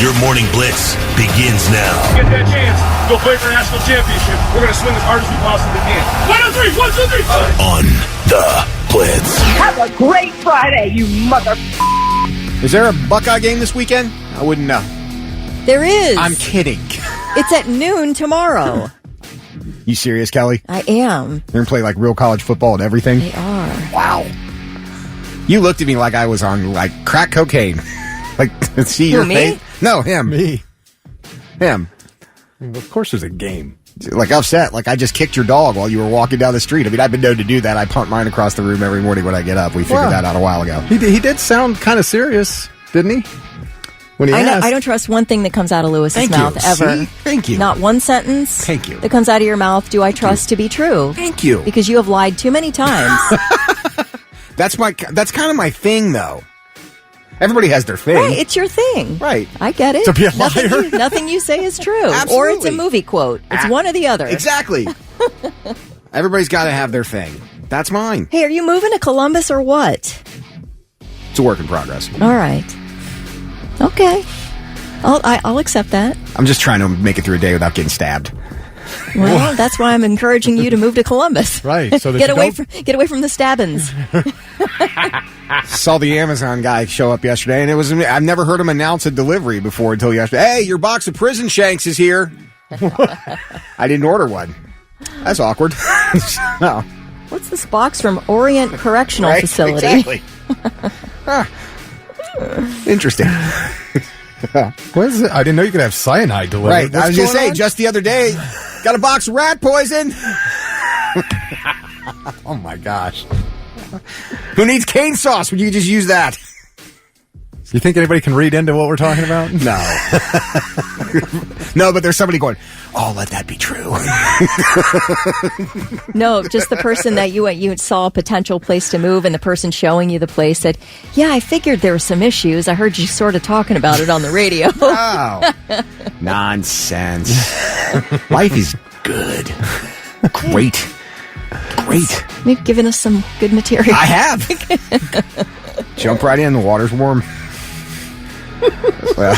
Your morning blitz begins now. Get that chance. Go play for a national championship. We're going to swing as hard as we possibly can. 1, 2, 3, 1, 2, 3. On the Blitz. Have a great Friday, you mother... Is there a Buckeye game this weekend? I wouldn't know. There is. I'm kidding. It's at noon tomorrow. You serious, Kelly? I am. They're going to play like real college football and everything? They are. Wow. You looked at me like I was on like crack cocaine. Like, see your me? face? No, him. Me. Him. Of course there's a game. Like upset, like I just kicked your dog while you were walking down the street. I mean, I've been known to do that. I punt mine across the room every morning when I get up. We figured that out a while ago. He did sound kind of serious, didn't he? When he asked. I don't trust one thing that comes out of Lewis's Thank mouth you. ever. See? Thank you. Not one sentence. Thank you. That comes out of your mouth do I trust to be true. Thank you. Because you have lied too many times. That's kind of my thing, though. Everybody has their thing. Right, it's your thing. Right. I get it. To be a liar. Nothing you say is true. Absolutely. Or it's a movie quote. It's one or the other. Exactly. Everybody's got to have their thing. That's mine. Hey, are you moving to Columbus or what? It's a work in progress. All right. Okay. I'll accept that. I'm just trying to make it through a day without getting stabbed. Well, that's why I'm encouraging you to move to Columbus. Right. So that get you away don't- get away from the stabbings. Saw the Amazon guy show up yesterday, and I've never heard him announce a delivery before until yesterday. Hey, your box of prison shanks is here. I didn't order one. That's awkward. No. What's this box from Orient Correctional Right? Facility? Exactly. Interesting. What is it? I didn't know you could have cyanide delivered. Right. I was going to say, on? just the other day, got a box of rat poison. Oh my gosh. Who needs cane sauce when you can just use that? You think anybody can read into what we're talking about? No. No, but there's somebody going, oh, let that be true. No, just the person that you saw a potential place to move, and the person showing you the place said, "Yeah, I figured there were some issues. I heard you sort of talking about it on the radio." Oh. Nonsense. Life is good. Great. Great. You've given us some good material. I have. Jump right in. The water's warm. Well,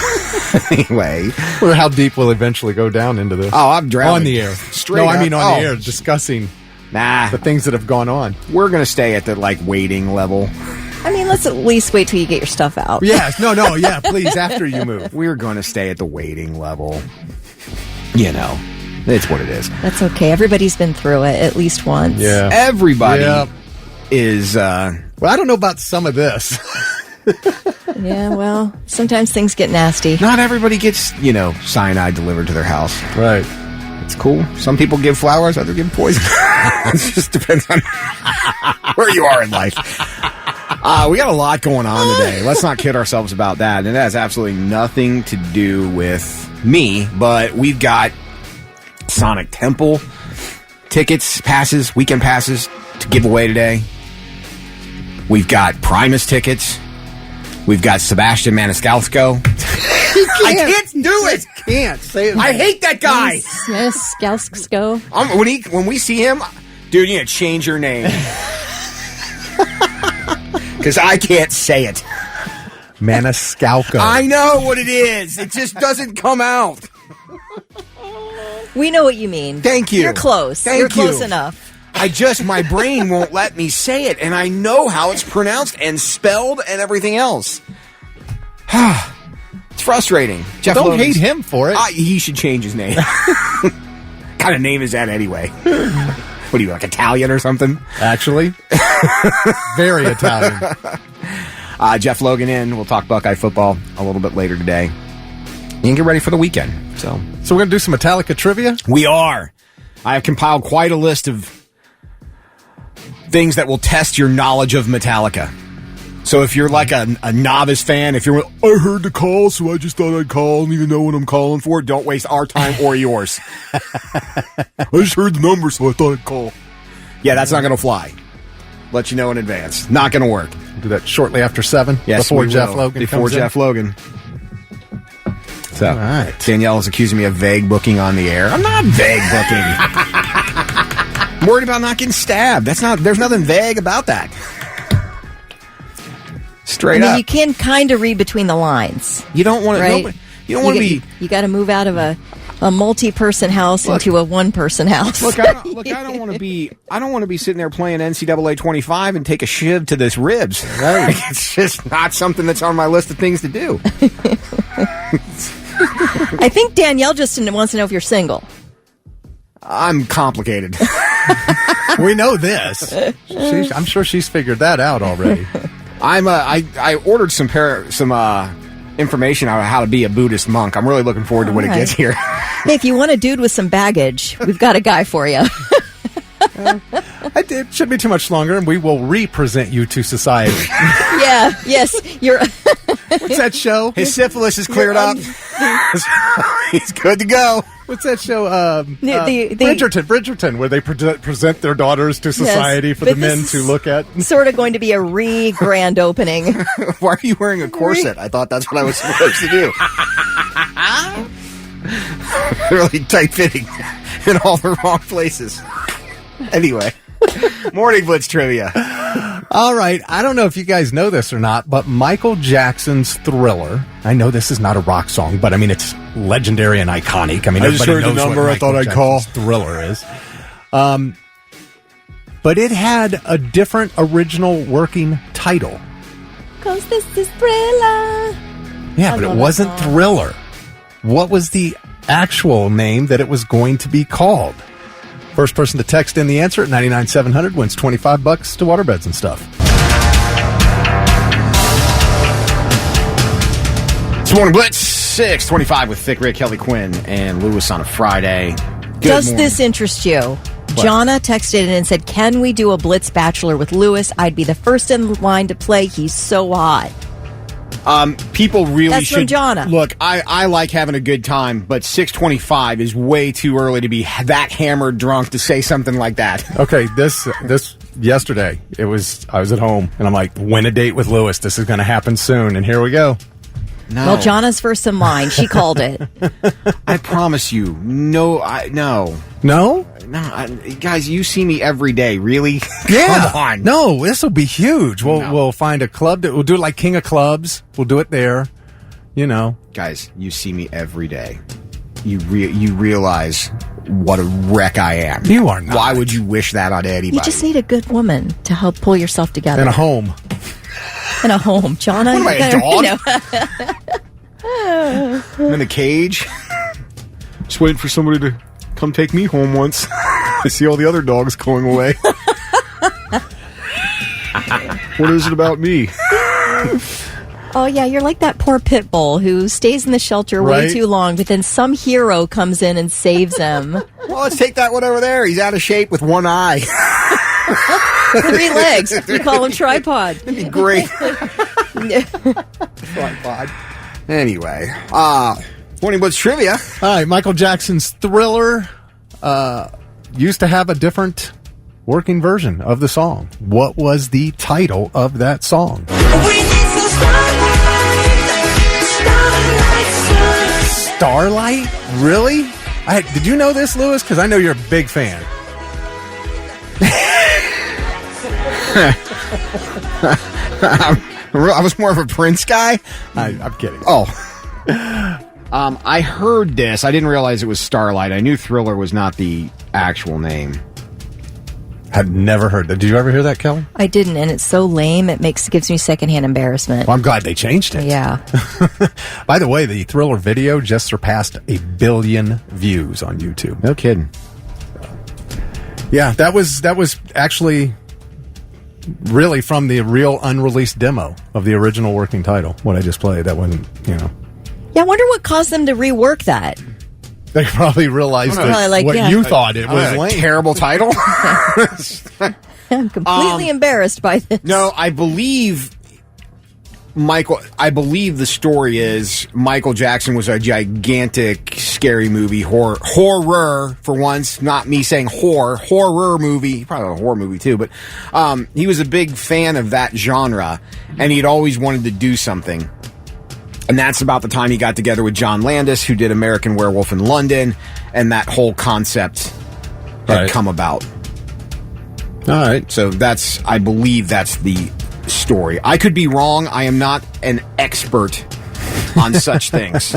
anyway. Or how deep we'll eventually go down into this. Oh, I'm drowning. On the air. Straight no, I up. mean on Oh. the air, discussing Nah. the things that have gone on. We're going to stay at the, waiting level. I mean, let's at least wait till you get your stuff out. Yes, yeah, please, after you move. We're going to stay at the waiting level. You know, it's what it is. That's okay. Everybody's been through it at least once. Yeah. Everybody Yeah. is... Well, I don't know about some of this. Yeah, well, sometimes things get nasty. Not everybody gets, cyanide delivered to their house. Right. It's cool. Some people give flowers, others give poison. It just depends on where you are in life. We got a lot going on today. Let's not kid ourselves about that. And it has absolutely nothing to do with me, but we've got Sonic Temple tickets, passes, weekend passes to give away today. We've got Primus tickets. We've got Sebastian Maniscalco. I can't do it. Can't say it. I hate that guy. Yes, Scousco. When we see him, dude, you need to change your name because I can't say it. Maniscalco. I know what it is. It just doesn't come out. We know what you mean. Thank you. You're close. Thank You're close you. enough. My brain won't let me say it, and I know how it's pronounced and spelled and everything else. It's frustrating. Jeff Don't Logan's- hate him for it. He should change his name. Kind of name is that anyway? What are you, like Italian or something? Actually. Very Italian. Jeff Logan in. We'll talk Buckeye football a little bit later today. You can get ready for the weekend. So we're going to do some Metallica trivia? we are. I have compiled quite a list of things that will test your knowledge of Metallica. So if you're like a novice fan, if you're, I heard the call, so I just thought I'd call. I don't even know what I'm calling for. Don't waste our time or yours. I just heard the number, so I thought I'd call. Yeah, that's not going to fly. Let you know in advance. Not going to work. Do that shortly after 7. Yes, before we Jeff will. Logan Before comes in. Jeff Logan. So, All right. Danielle is accusing me of vague booking on the air. I'm not vague booking. I'm worried about not getting stabbed. There's nothing vague about that. Straight up. You can kind of read between the lines. You don't want to. Right? You don't want to be. You got to move out of a multi-person house into a one-person house. Look, I don't want to be. I don't want to be sitting there playing NCAA 25 and take a shiv to this ribs. Right? Like, it's just not something that's on my list of things to do. I think Danielle just wants to know if you're single. I'm complicated. We know this. I'm sure she's figured that out already. I ordered some information on how to be a Buddhist monk. I'm really looking forward to when it gets here. Hey, if you want a dude with some baggage, we've got a guy for you. It shouldn't be too much longer, and we will represent you to society. Yes. You're. What's that show? His syphilis is cleared up. He's good to go. What's that show? The Bridgerton, where they present their daughters to society for the men to look at. Sort of going to be a grand opening. Why are you wearing a corset? I thought that's what I was supposed to do. Really tight fitting in all the wrong places. Anyway, morning Blitz trivia. All right, I don't know if you guys know this or not, but Michael Jackson's Thriller. I know this is not a rock song, but I mean it's legendary and iconic. I mean, everybody knows what Michael Jackson's Thriller is. But it had a different original working title. 'Cause this is Thriller. Yeah, but it wasn't Thriller. What was the actual name that it was going to be called? First person to text in the answer at 99700 wins $25 to waterbeds and stuff. It's morning Blitz 6:25 with Thick Rick, Kelly Quinn, and Lewis on a Friday. Does this interest you? What? Jonna texted in and said, "Can we do a Blitz Bachelor with Lewis? I'd be the first in line to play. He's so hot." People really That's should. from Jonna. Look, I like having a good time, but 6:25 is way too early to be that hammered drunk to say something like that. Okay, this yesterday, I was at home, and I'm like, win a date with Lewis. This is going to happen soon, and here we go. No. Well, Jonna's first in line. She called it. I promise you. No. No? Guys, you see me every day. Really? Yeah. Come on. No, this will be huge. We'll find a club we'll do it like King of Clubs. We'll do it there. You know. Guys, you see me every day. You realize what a wreck I am. You are not. Why would you wish that on anybody? You just need a good woman to help pull yourself together. In a home. In a home. Jonna, What am I, a dog? I'm in a cage. Just waiting for somebody to come take me home once. I see all the other dogs going away. What is it about me? Oh, yeah, you're like that poor pit bull who stays in the shelter way too long, but then some hero comes in and saves him. Well, let's take that one over there. He's out of shape with one eye. 3 legs. We call him tripod. That'd be great. Tripod. Anyway, morning Blitz trivia. All right, Michael Jackson's Thriller used to have a different working version of the song. What was the title of that song? Starlight? Really? Did you know this, Lewis? Because I know you're a big fan. I was more of a Prince guy. I'm kidding. Oh. I heard this. I didn't realize it was Starlight. I knew Thriller was not the actual name. I've never heard that. Did you ever hear that, Kelly? I didn't, and it's so lame, it gives me secondhand embarrassment. Well, I'm glad they changed it. Yeah. By the way, the Thriller video just surpassed 1 billion views on YouTube. No kidding. Yeah, that was actually really from the real unreleased demo of the original working title. What I just played, that wasn't, Yeah, I wonder what caused them to rework that. They probably realized you thought it was lame. Terrible title. I'm completely embarrassed by this. No, I believe the story is Michael Jackson was a gigantic scary movie horror for once, not me saying horror movie, probably a horror movie too, but he was a big fan of that genre and he'd always wanted to do something. And that's about the time he got together with John Landis, who did American Werewolf in London, and that whole concept had come about. All right. So I believe that's the story. I could be wrong. I am not an expert on such things.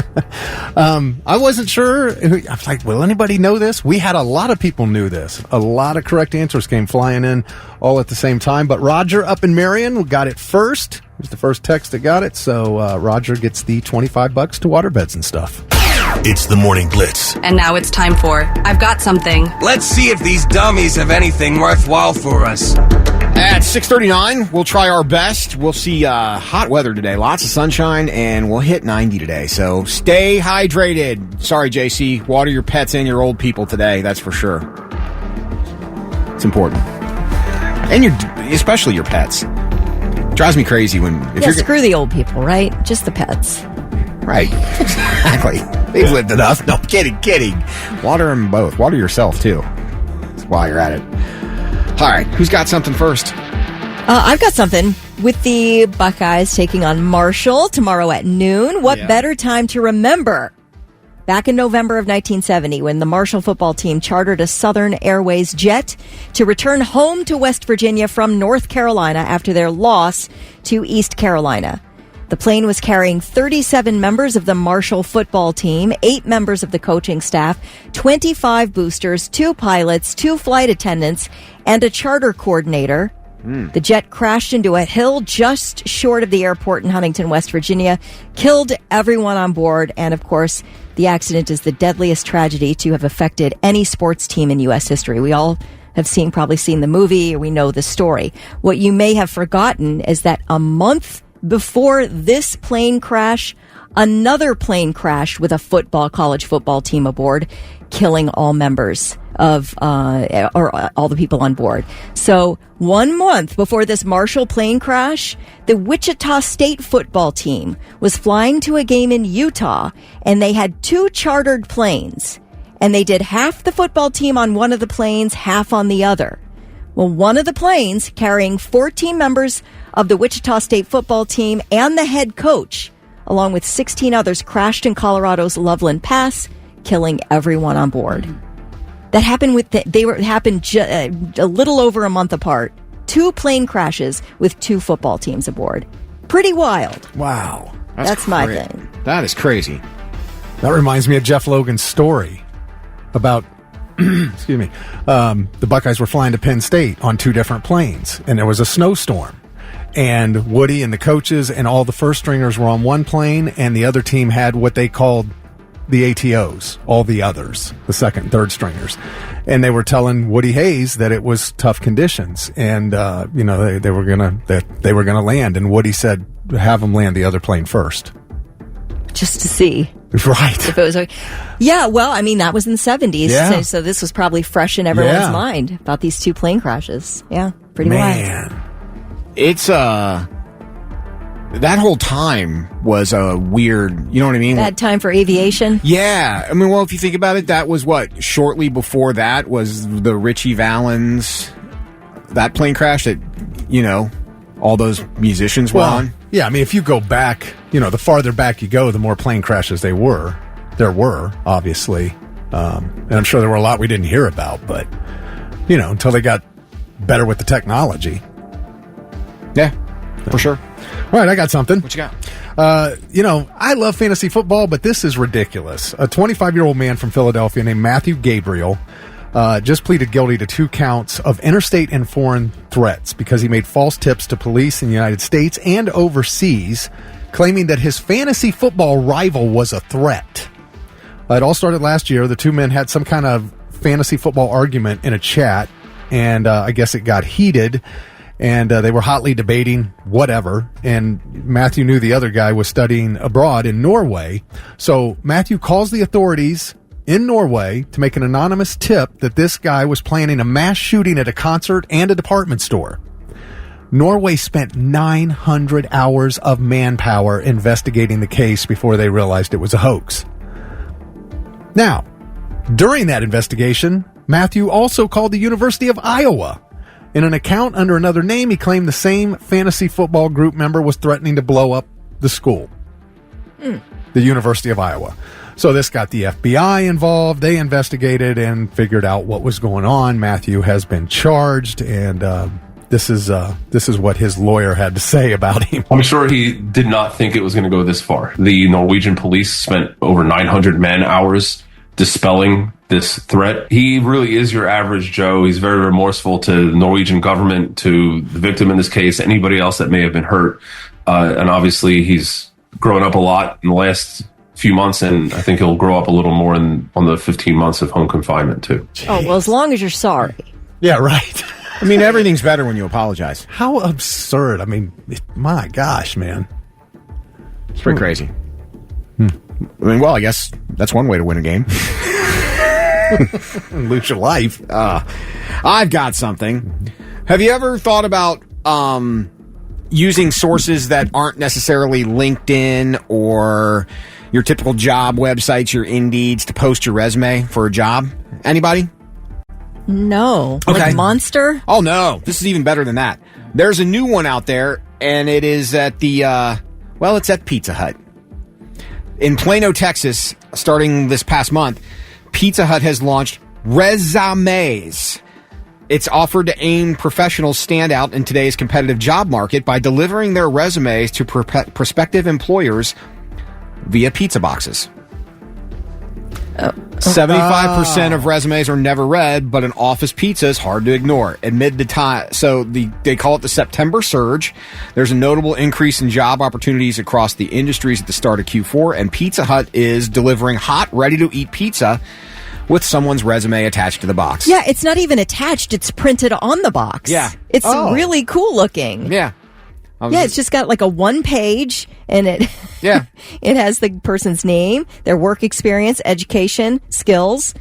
I wasn't sure. I was like, will anybody know this? We had a lot of people knew this. A lot of correct answers came flying in all at the same time. But Roger up in Marion got it first. He was the first text that got it. So Roger gets the $25 to waterbeds and stuff. It's the Morning Blitz. And now it's time for I've Got Something. Let's see if these dummies have anything worthwhile for us. At 6:39, we'll try our best. We'll see hot weather today. Lots of sunshine, and we'll hit 90 today. So stay hydrated. Sorry, JC. Water your pets and your old people today. That's for sure. It's important. And especially your pets. Drives me crazy when... Screw the old people, right? Just the pets. Right. Exactly. They've lived enough. No, kidding. Water them both. Water yourself, too. While you're at it. All right. Who's got something first? I've got something. With the Buckeyes taking on Marshall tomorrow at noon, what better time to remember? Back in November of 1970, when the Marshall football team chartered a Southern Airways jet to return home to West Virginia from North Carolina after their loss to East Carolina. The plane was carrying 37 members of the Marshall football team, 8 members of the coaching staff, 25 boosters, 2 pilots, 2 flight attendants, and a charter coordinator. The jet crashed into a hill just short of the airport in Huntington, West Virginia, killed everyone on board, and of course, the accident is the deadliest tragedy to have affected any sports team in U.S. history. We all have probably seen the movie, or we know the story. What you may have forgotten is that a month before this plane crash, another plane crashed with a college football team aboard, killing all members of, or all the people on board. So 1 month before this Marshall plane crash, the Wichita State football team was flying to a game in Utah, and they had 2 chartered planes, and they did half the football team on one of the planes, half on the other. Well, one of the planes carrying 14 members of the Wichita State football team and the head coach, along with 16 others, crashed in Colorado's Loveland Pass, killing everyone on board. That happened a little over a month apart. 2 plane crashes with 2 football teams aboard. Pretty wild. Wow. That's my thing. That is crazy. That reminds me of Jeff Logan's story about excuse me, the Buckeyes were flying to Penn State on 2 different planes, and there was a snowstorm. And Woody and the coaches and all the first stringers were on one plane, and the other team had what they called the ATOs, all the others, the second and third stringers. And they were telling Woody Hayes that it was tough conditions, and they were gonna land. And Woody said, "Have them land the other plane first." Just to see. Right. If it was okay. Yeah, well, I mean, that was in the 70s. Yeah. So this was probably fresh in everyone's mind about these 2 plane crashes. Yeah, pretty wild. It's, that whole time was a weird, you know what I mean? Bad time for aviation. Yeah. I mean, well, if you think about it, that was shortly before that was the Richie Valens, that plane crash that, all those musicians were on. Yeah, I mean, if you go back, the farther back you go, the more plane crashes there were, obviously. And I'm sure there were a lot we didn't hear about, but, until they got better with the technology. Yeah, for sure. All right, I got something. What you got? I love fantasy football, but this is ridiculous. A 25-year-old man from Philadelphia named Matthew Gabriel just pleaded guilty to 2 counts of interstate and foreign threats because he made false tips to police in the United States and overseas, claiming that his fantasy football rival was a threat. It all started last year. The 2 men had some kind of fantasy football argument in a chat, and I guess it got heated, and they were hotly debating whatever, and Matthew knew the other guy was studying abroad in Norway, so Matthew calls the authorities in Norway to make an anonymous tip that this guy was planning a mass shooting at a concert and a department store. Norway spent 900 hours of manpower investigating the case before they realized it was a hoax. Now, during that investigation, Matthew also called the University of Iowa. In an account under another name, he claimed the same fantasy football group member was threatening to blow up the school, the University of Iowa. So this got the FBI involved. They investigated and figured out what was going on. Matthew has been charged, and This is what his lawyer had to say about him. I'm sure he did not think it was going to go this far. The Norwegian police spent over 900 man-hours dispelling this threat. He really is your average Joe. He's very remorseful to the Norwegian government, to the victim in this case, anybody else that may have been hurt. And obviously, he's grown up a lot in the last few months, and I think he'll grow up a little more on the 15 months of home confinement, too. Oh, well, as long as you're sorry. Yeah, right. I mean, everything's better when you apologize. How absurd. I mean, my gosh, man. It's pretty crazy. I mean, well, I guess that's one way to win a game. Lose your life. I've got something. Have you ever thought about using sources that aren't necessarily LinkedIn or your typical job websites, your Indeeds, to post your resume for a job? Anybody? No. Okay. Like Monster? Oh, no. This is even better than that. There's a new one out there, and it is at it's at Pizza Hut. In Plano, Texas, starting this past month, Pizza Hut has launched Resumes. It's offered to aim professionals stand out in today's competitive job market by delivering their resumes to prospective employers via pizza boxes. 75% of resumes are never read, but an office pizza is hard to ignore. Amid the time, they call it the September surge. There's a notable increase in job opportunities across the industries at the start of Q4, and Pizza Hut is delivering hot, ready-to-eat pizza with someone's resume attached to the box. Yeah, it's not even attached. It's printed on the box. Yeah. It's really cool looking. Yeah. It's just got like a one page, and it it has the person's name, their work experience, education, skills,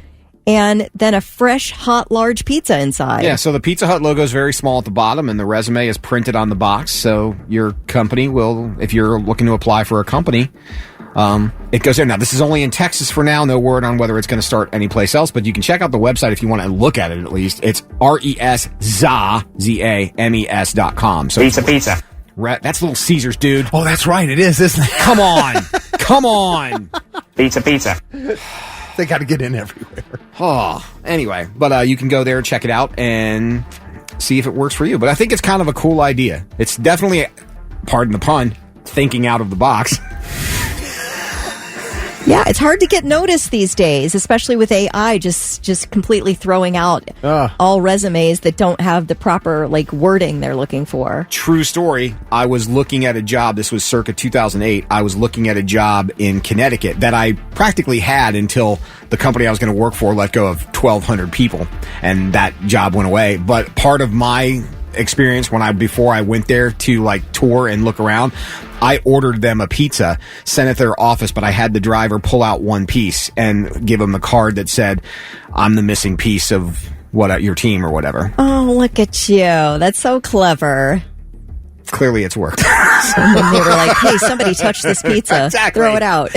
and then a fresh, hot, large pizza inside. Yeah, so the Pizza Hut logo is very small at the bottom, and the resume is printed on the box, so your company will, if you're looking to apply for a company, it goes there. Now, this is only in Texas for now. No word on whether it's going to start anyplace else, but you can check out the website if you want to look at it at least. It's resumes.com. So Pizza. That's Little Caesars, dude. Oh, that's right. It is, isn't it? Come on. Come on. Pizza. They got to get in everywhere. Oh, anyway, but you can go there and check it out and see if it works for you. But I think it's kind of a cool idea. It's definitely, pardon the pun, thinking out of the box. Yeah, it's hard to get noticed these days, especially with AI just completely throwing out all resumes that don't have the proper wording they're looking for. True story. I was looking at a job. This was circa 2008. I was looking at a job in Connecticut that I practically had until the company I was going to work for let go of 1,200 people, and that job went away. But part of my experience before I went there to tour and look around, I ordered them a pizza, sent it to their office, but I had the driver pull out one piece and give them the card that said, I'm the missing piece of your team or whatever. Oh, look at you. That's so clever. Clearly it's worked. And they were like, hey, somebody touched this pizza. Exactly. Throw it out.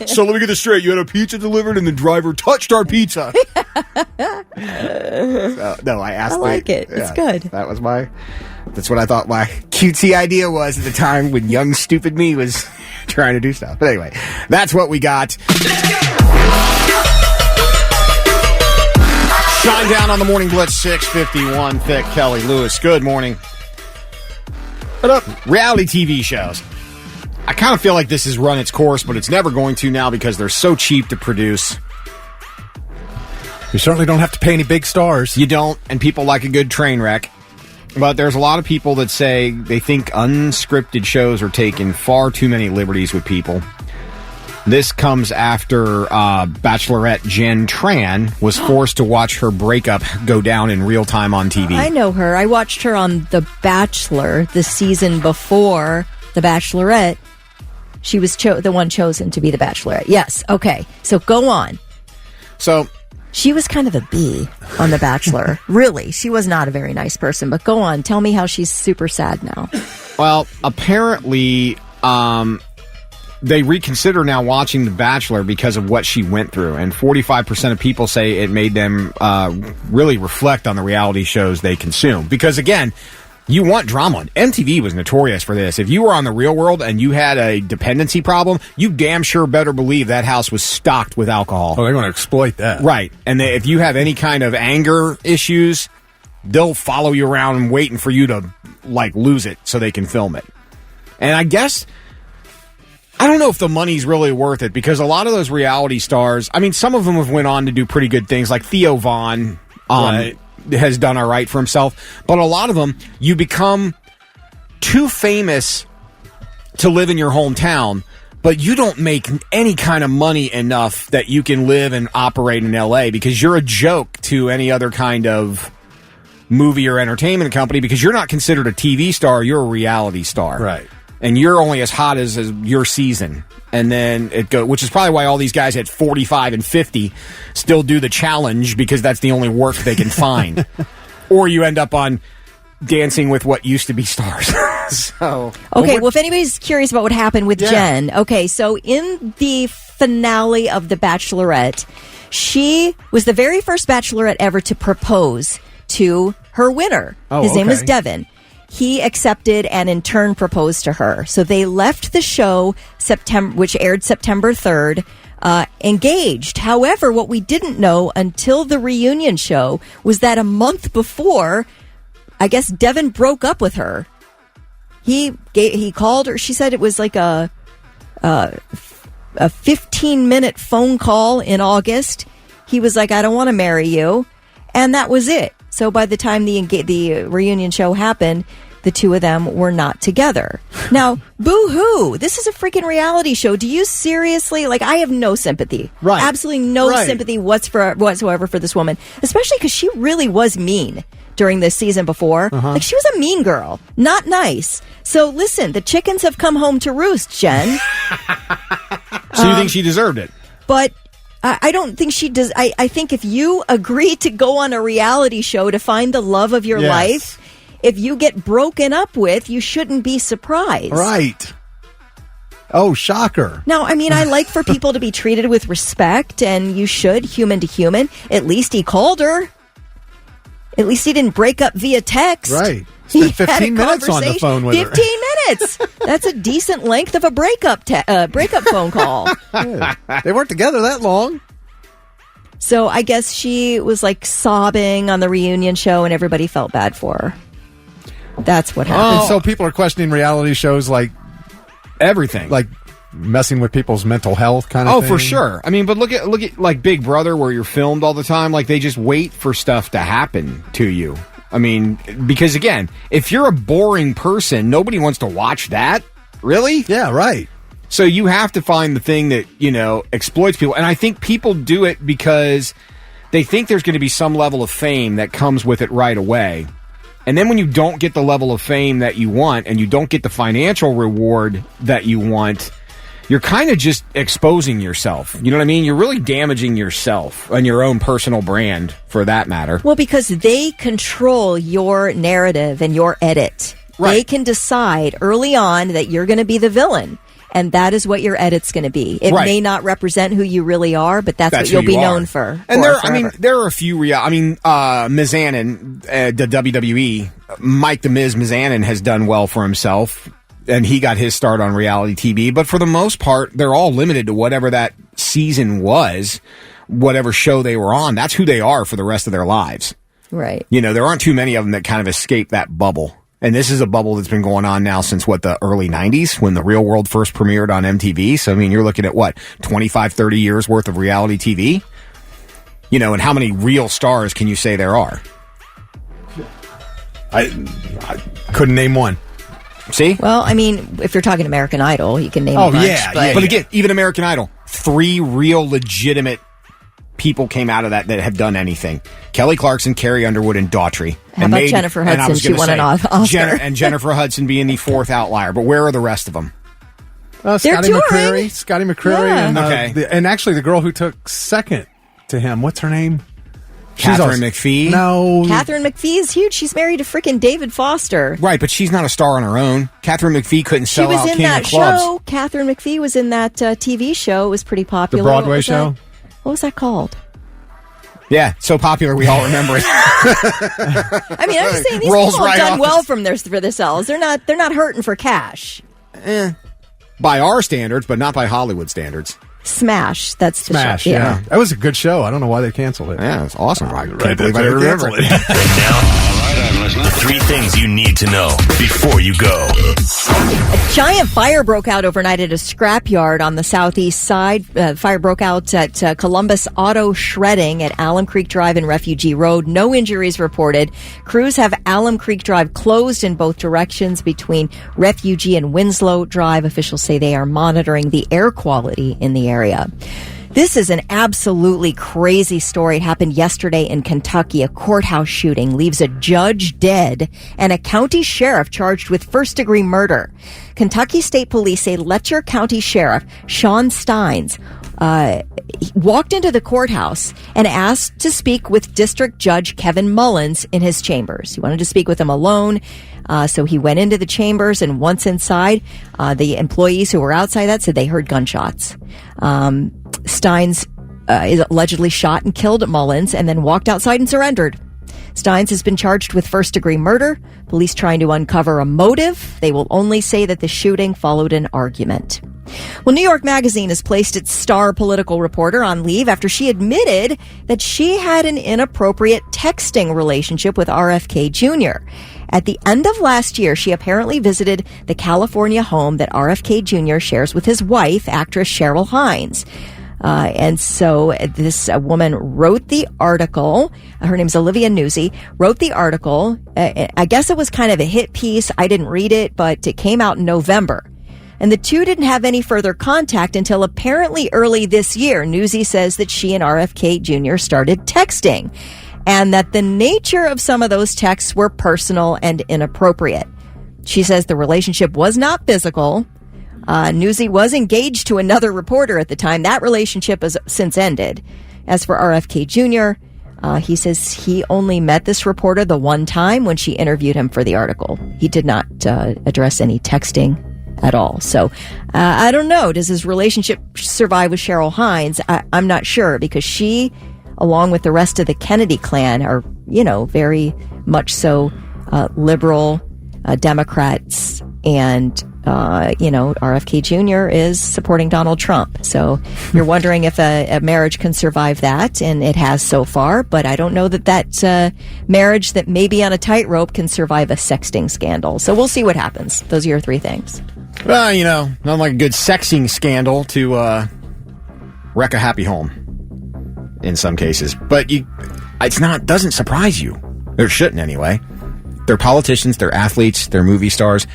So let me get this straight. You had a pizza delivered and the driver touched our pizza. No, I asked. I like it. It's good. That's what I thought my cutesy idea was at the time when young, stupid me was trying to do stuff. But anyway, that's what we got. Let's go! Shine down on the Morning Blitz 651. Thick Kelly Lewis. Good morning. What up? Reality TV shows. I kind of feel like this has run its course, but it's never going to now because they're so cheap to produce. You certainly don't have to pay any big stars. You don't, and people like a good train wreck. But there's a lot of people that say they think unscripted shows are taking far too many liberties with people. This comes after Bachelorette Jen Tran was forced to watch her breakup go down in real time on TV. I know her. I watched her on The Bachelor the season before The Bachelorette. She was the one chosen to be the Bachelorette. Yes. Okay. So go on. So she was kind of a bee on The Bachelor. Really. She was not a very nice person. But go on. Tell me how she's super sad now. Well, apparently they reconsider now watching The Bachelor because of what she went through. And 45% of people say it made them really reflect on the reality shows they consume. Because, again, you want drama. MTV was notorious for this. If you were on The Real World and you had a dependency problem, you damn sure better believe that house was stocked with alcohol. Oh, they're going to exploit that. Right. And if you have any kind of anger issues, they'll follow you around and waiting for you to like lose it so they can film it. And I guess I don't know if the money's really worth it because a lot of those reality stars, I mean, some of them have went on to do pretty good things, like Theo Von has done all right for himself. But a lot of them, you become too famous to live in your hometown, but you don't make any kind of money enough that you can live and operate in L.A. because you're a joke to any other kind of movie or entertainment company because you're not considered a TV star, you're a reality star. Right. And you're only as hot as your season. And then it goes, which is probably why all these guys at 45 and 50 still do the challenge because that's the only work they can find. Or you end up on Dancing with what used to be stars. Okay, well, if anybody's curious about what happened with Jen, okay, so in the finale of The Bachelorette, she was the very first Bachelorette ever to propose to her winner. His name was Devin. He accepted and in turn proposed to her. So they left the show, which aired September 3rd, engaged. However, what we didn't know until the reunion show was that a month before, I guess Devin broke up with her. He called her. She said it was like a 15-minute phone call in August. He was like, I don't want to marry you. And that was it. So by the time the reunion show happened, the two of them were not together. Now, boo-hoo. This is a freaking reality show. Do you seriously, I have no sympathy. Right. Absolutely no sympathy whatsoever for this woman, especially because she really was mean during this season before. She was a mean girl. Not nice. So listen, the chickens have come home to roost, Jen. So you think she deserved it? But I don't think she does. I think if you agree to go on a reality show to find the love of your life, if you get broken up with, you shouldn't be surprised. Right. Oh, shocker. Now, I mean, I like for people to be treated with respect, and you should, human to human. At least he called her. At least he didn't break up via text. Right. Spent 15 minutes on the phone with her. 15 minutes. That's a decent length of a breakup phone call. Yeah. They weren't together that long. So I guess she was sobbing on the reunion show and everybody felt bad for her. That's what happened. And so people are questioning reality shows like everything. Like messing with people's mental health kind of thing. Oh, for sure. I mean, but look at like Big Brother where you're filmed all the time. Like they just wait for stuff to happen to you. I mean, because again, if you're a boring person, nobody wants to watch that. Really? Yeah, right. So you have to find the thing that, exploits people. And I think people do it because they think there's going to be some level of fame that comes with it right away. And then when you don't get the level of fame that you want and you don't get the financial reward that you want, you're kind of just exposing yourself. You know what I mean? You're really damaging yourself and your own personal brand, for that matter. Well, because they control your narrative and your edit. Right. They can decide early on that you're going to be the villain. And that is what your edit's going to be. It may not represent who you really are, but that's what you'll be known for. And there are a few Mizanin, the WWE, Mike the Miz Mizanin has done well for himself, and he got his start on reality TV. But for the most part, they're all limited to whatever that season was, whatever show they were on. That's who they are for the rest of their lives. Right. There aren't too many of them that kind of escape that bubble. And this is a bubble that's been going on now since, the early 90s when The Real World first premiered on MTV. So, I mean, you're looking at, 25, 30 years worth of reality TV? And how many real stars can you say there are? I couldn't name one. See? Well, I mean, if you're talking American Idol, you can name a bunch. But again, even American Idol, 3 real legitimate people came out of that have done anything. Kelly Clarkson, Carrie Underwood, and Daughtry. How about Jennifer Hudson? She won an Oscar. And Jennifer Hudson being the 4th outlier. But where are the rest of them? Scotty McCreery. Yeah. And actually the girl who took second to him, what's her name? Catherine McPhee? No. Catherine McPhee is huge. She's married to freaking David Foster. Right, but she's not a star on her own. Catherine McPhee couldn't sell out King of Clubs. She was in that show. Catherine McPhee was in that TV show. It was pretty popular. The Broadway show? What was that called? Yeah, so popular we all remember it. I mean, I'm just saying these people have done well for themselves. They're not hurting for cash. By our standards, but not by Hollywood standards. Smash. That's the Smash, show. Yeah. That was a good show. I don't know why they canceled it. Yeah, it was awesome. I can't believe I remember it. And now, The 3 things you need to know before you go. A giant fire broke out overnight at a scrapyard on the southeast side. Fire broke out at Columbus Auto Shredding at Alum Creek Drive and Refugee Road. No injuries reported. Crews have Alum Creek Drive closed in both directions between Refugee and Winslow Drive. Officials say they are monitoring the air quality in the area. This is an absolutely crazy story. It happened yesterday in Kentucky. A courthouse shooting leaves a judge dead and a county sheriff charged with first-degree murder. Kentucky State Police say Letcher County Sheriff Sean Steins walked into the courthouse and asked to speak with District Judge Kevin Mullins in his chambers. He wanted to speak with him alone. So he went into the chambers, and once inside, the employees who were outside that said they heard gunshots. Steins is allegedly shot and killed Mullins and then walked outside and surrendered. Steins has been charged with first-degree murder. Police trying to uncover a motive. They will only say that the shooting followed an argument. Well, New York Magazine has placed its star political reporter on leave after she admitted that she had an inappropriate texting relationship with RFK Jr. At the end of last year, she apparently visited the California home that RFK Jr. shares with his wife, actress Cheryl Hines. And so this woman wrote the article. Her name's Olivia Nuzzi, wrote the article. I guess it was kind of a hit piece. I didn't read it, but it came out in November. And the two didn't have any further contact until apparently early this year. Nuzzi says that she and RFK Jr. started texting and that the nature of some of those texts were personal and inappropriate. She says the relationship was not physical. Nuzzi was engaged to another reporter at the time. That relationship has since ended. As for RFK Jr., he says he only met this reporter the one time when she interviewed him for the article. He did not address any texting at all. So I don't know. Does his relationship survive with Cheryl Hines? I'm not sure, because she, along with the rest of the Kennedy clan, are, very much so liberal Democrats, and RFK Jr. is supporting Donald Trump. So you're wondering if a marriage can survive that, and it has so far. But I don't know that marriage that may be on a tightrope can survive a sexting scandal. So we'll see what happens. Those are your 3 things. Well, not like a good sexting scandal to wreck a happy home in some cases. But doesn't surprise you. Or shouldn't anyway. They're politicians, they're athletes, they're movie stars.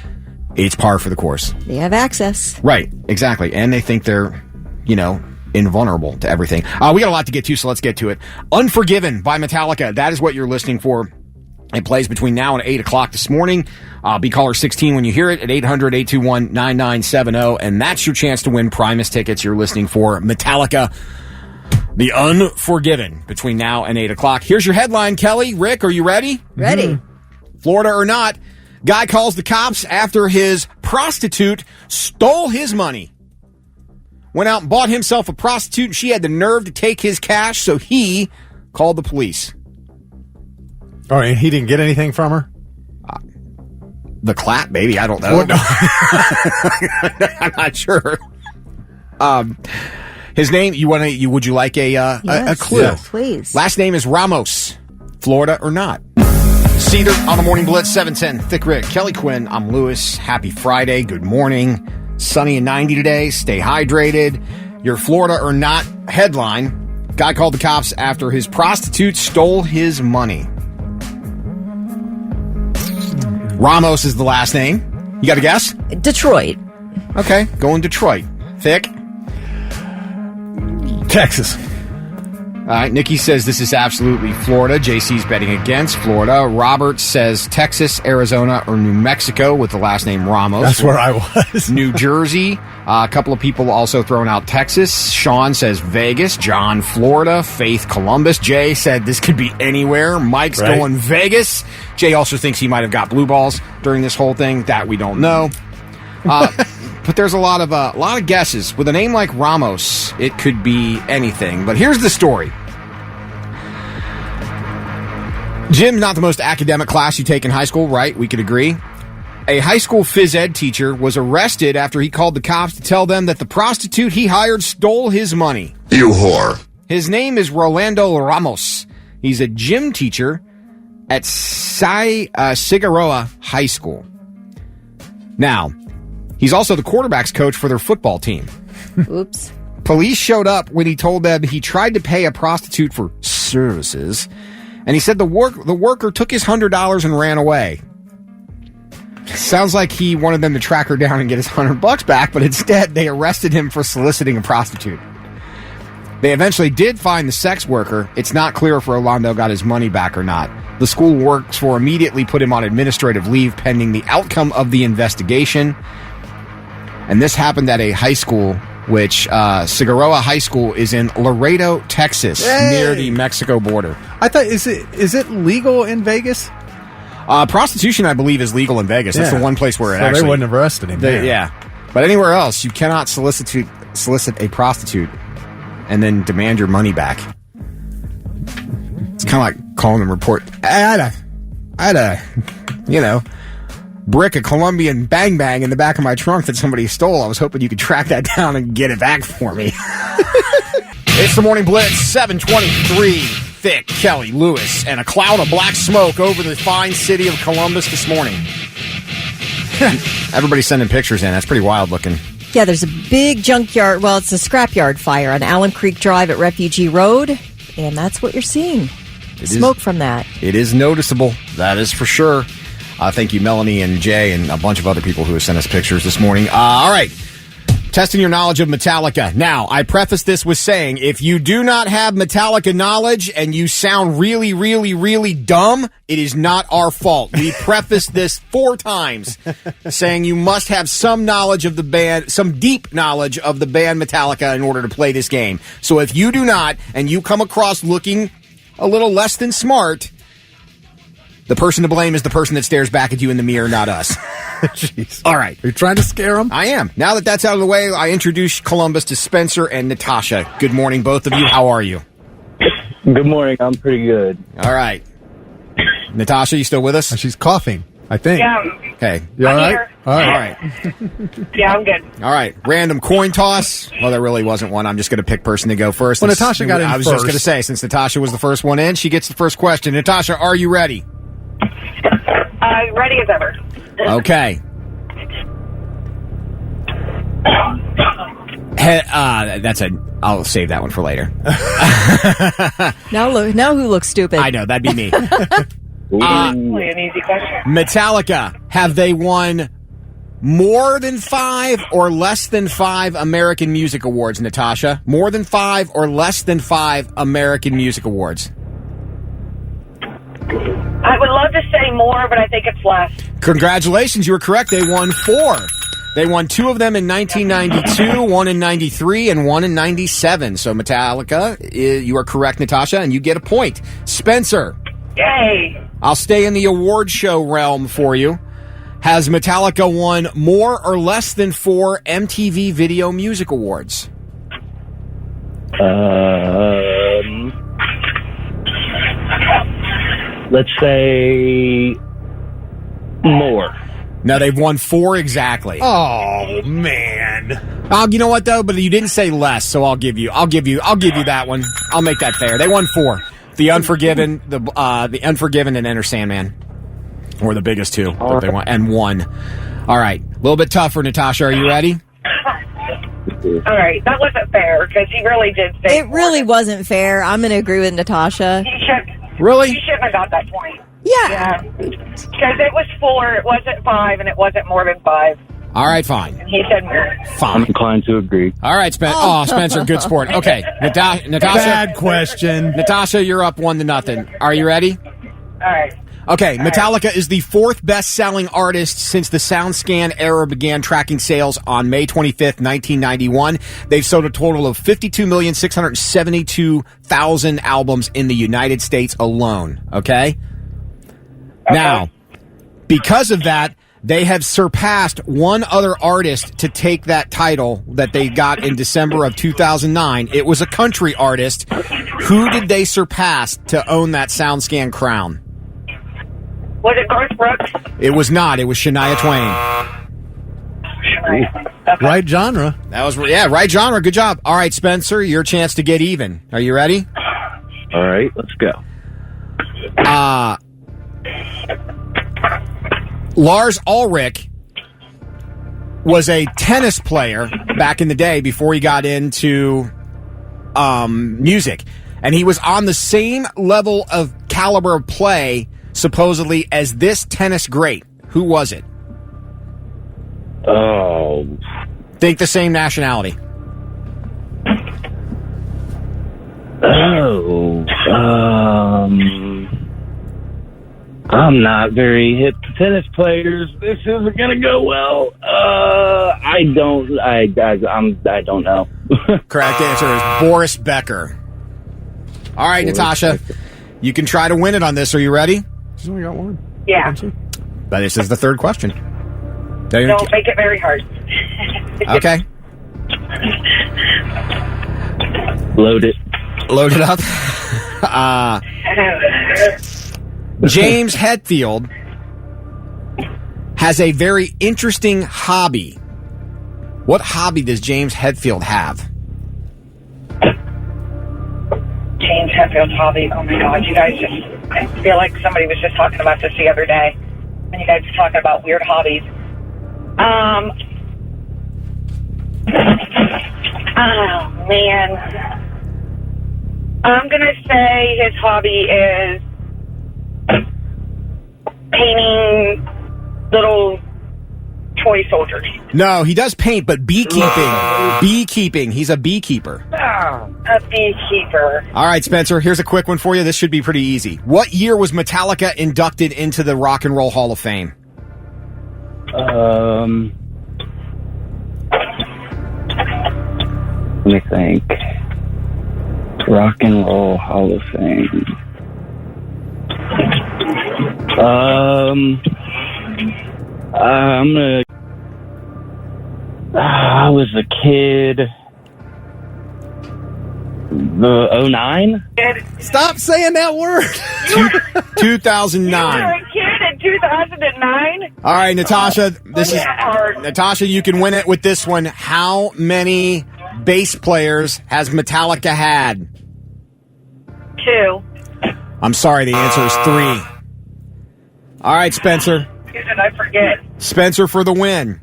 It's par for the course. They have access. Right, exactly. And they think they're, invulnerable to everything. We got a lot to get to, so let's get to it. Unforgiven by Metallica. That is what you're listening for. It plays between now and 8 o'clock this morning. Be caller 16 when you hear it at 800-821-9970. And that's your chance to win Primus tickets. You're listening for Metallica, The Unforgiven, between now and 8 o'clock. Here's your headline, Kelly. Rick, are you ready? Ready. Mm-hmm. Florida or not, guy calls the cops after his prostitute stole his money. Went out and bought himself a prostitute, and she had the nerve to take his cash, so he called the police. Oh, and he didn't get anything from her? The clap, maybe. I don't know. I'm not sure. His name, would you like a clue? Yes, please. Last name is Ramos. Florida or not? Cedar on the Morning Blitz, 710. Thick Rick, Kelly Quinn, I'm Lewis. Happy Friday. Good morning. Sunny and 90 today. Stay hydrated. Your Florida or not headline. Guy called the cops after his prostitute stole his money. Ramos is the last name. You got a guess? Detroit. Okay, going Detroit. Thick? Texas. All right, Nikki says this is absolutely Florida. JC's betting against Florida. Robert says Texas, Arizona, or New Mexico with the last name Ramos. That's where I was. New Jersey. A couple of people also throwing out Texas. Sean says Vegas. John, Florida. Faith, Columbus. Jay said this could be anywhere. Mike's going Vegas. Jay also thinks he might have got blue balls during this whole thing. That we don't know. But there's a lot of guesses. With a name like Ramos, it could be anything. But here's the story. Gym's not the most academic class you take in high school, right? We could agree. A high school phys ed teacher was arrested after he called the cops to tell them that the prostitute he hired stole his money. You whore. His name is Rolando Ramos. He's a gym teacher at Figueroa High School. Now, he's also the quarterback's coach for their football team. Oops. Police showed up when he told them he tried to pay a prostitute for services, and he said the worker took his $100 and ran away. Sounds like he wanted them to track her down and get his $100 back, but instead they arrested him for soliciting a prostitute. They eventually did find the sex worker. It's not clear if Rolando got his money back or not. The school works for immediately put him on administrative leave pending the outcome of the investigation. And this happened at a high school, which Figueroa High School is in Laredo, Texas, near the Mexico border. I thought, is it legal in Vegas? Prostitution, I believe, is legal in Vegas. That's the one place where they wouldn't have arrested him. Yeah. But anywhere else, you cannot solicit a prostitute and then demand your money back. It's kind of like calling them report. I had a brick of Colombian Bang Bang in the back of my trunk that somebody stole. I was hoping you could track that down and get it back for me. It's the Morning Blitz, 7:23. Thick, Kelly, Lewis, and a cloud of black smoke over the fine city of Columbus this morning. Everybody's sending pictures in. That's pretty wild looking. Yeah, there's a big junkyard. Well, it's a scrapyard fire on Allen Creek Drive at Refugee Road, and that's what you're seeing. Smoke from that. It is noticeable. That is for sure. Thank you, Melanie and Jay and a bunch of other people who have sent us pictures this morning. All right. Testing your knowledge of Metallica. Now, I preface this with saying, if you do not have Metallica knowledge and you sound really, really, really dumb, it is not our fault. We prefaced this 4 times, saying you must have some knowledge of the band, some deep knowledge of the band Metallica in order to play this game. So if you do not, and you come across looking a little less than smart, the person to blame is the person that stares back at you in the mirror, not us. Jeez. All right. Are you trying to scare them? I am. Now that that's out of the way, I introduce Columbus to Spencer and Natasha. Good morning, both of you. How are you? Good morning. I'm pretty good. All right. Natasha, you still with us? She's coughing, I think. Yeah. Okay. You all right? Here. All right. Yeah, I'm good. All right. Random coin toss. Well, there really wasn't one. I'm just going to pick person to go first. Well, Natasha got in I was first. just going to say, since Natasha was the first one in, she gets the first question. Natasha, are you ready? Ready as ever. Okay. I'll save that one for later. Now who looks stupid? I know, that'd be me. An easy question. Metallica, have they won more than 5 or less than 5 American Music Awards, Natasha? More than 5 or less than 5 American Music Awards? I would love to say more, but I think it's less. Congratulations, you were correct. They won 4. They won 2 of them in 1992, 1 in 93, and 1 in 97. So Metallica, you are correct, Natasha, and you get a point. Spencer. Yay. I'll stay in the award show realm for you. Has Metallica won more or less than 4 MTV Video Music Awards? Let's say more. No, they've won 4 exactly. Oh man! You know what though? But you didn't say less, so I'll give you that one. I'll make that fair. They won 4. The Unforgiven, the Unforgiven, and Enter Sandman were the biggest 2 that they won, and 1. All right, a little bit tougher, Natasha. Are you ready? All right, that wasn't fair because he really did say. It really wasn't fair. I'm going to agree with Natasha. He should. Really? He shouldn't have got that point. Yeah. Because it was 4, it wasn't 5, and it wasn't more than 5. All right, fine. And he said more. Fine. I'm inclined to agree. All right, Spencer, good sport. Okay, Natasha. Bad question. Natasha, you're up 1-0. Are you ready? All right. Okay, Metallica is the 4th best-selling artist since the SoundScan era began tracking sales on May 25th, 1991. They've sold a total of 52,672,000 albums in the United States alone, okay? Now, because of that, they have surpassed one other artist to take that title that they got in December of 2009. It was a country artist. Who did they surpass to own that SoundScan crown? Was it Garth Brooks? It was not. It was Shania Twain. Right genre. That was right genre. Good job. All right, Spencer, your chance to get even. Are you ready? All right, let's go. Lars Ulrich was a tennis player back in the day before he got into music. And he was on the same level of caliber of play, supposedly, as this tennis great. Who was it? Oh. Think the same nationality. Oh. I'm not very hip to tennis players. This isn't going to go well. I don't know. Correct answer is Boris Becker. All right, Natasha, you can try to win it on this. Are you ready? She's only got one. Yeah. But this is the third question. Don't make it very hard. Okay. Load it up. James Hetfield has a very interesting hobby. What hobby does James Hetfield have? James Hetfield's hobby. Oh my God, you guys I feel like somebody was just talking about this the other day. And you guys were talking about weird hobbies. Oh man. I'm going to say his hobby is painting little toy soldiers. No, he does paint, but beekeeping. Beekeeping. He's a beekeeper. A beekeeper. All right, Spencer, here's a quick one for you. This should be pretty easy. What year was Metallica inducted into the Rock and Roll Hall of Fame? Let me think. Rock and Roll Hall of Fame. I'm gonna. I was a kid. The 09? Stop saying that word. 2009. You were a kid in 2009? All right, Natasha. Natasha. You can win it with this one. How many bass players has Metallica had? 2. I'm sorry. The answer is 3. All right, Spencer. Did I forget? Spencer for the win.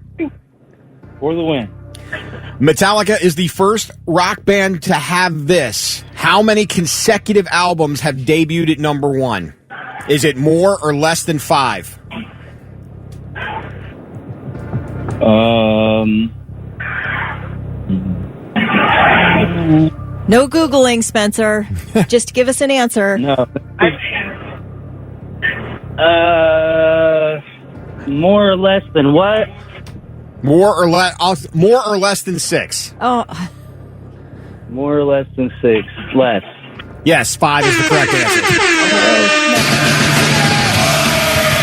For the win. Metallica is the first rock band to have this. How many consecutive albums have debuted at number 1? Is it more or less than 5? No Googling, Spencer. Just give us an answer. No. More or less than what? More or less than 6. Oh. More or less than 6. Less. Yes, 5 is the correct answer.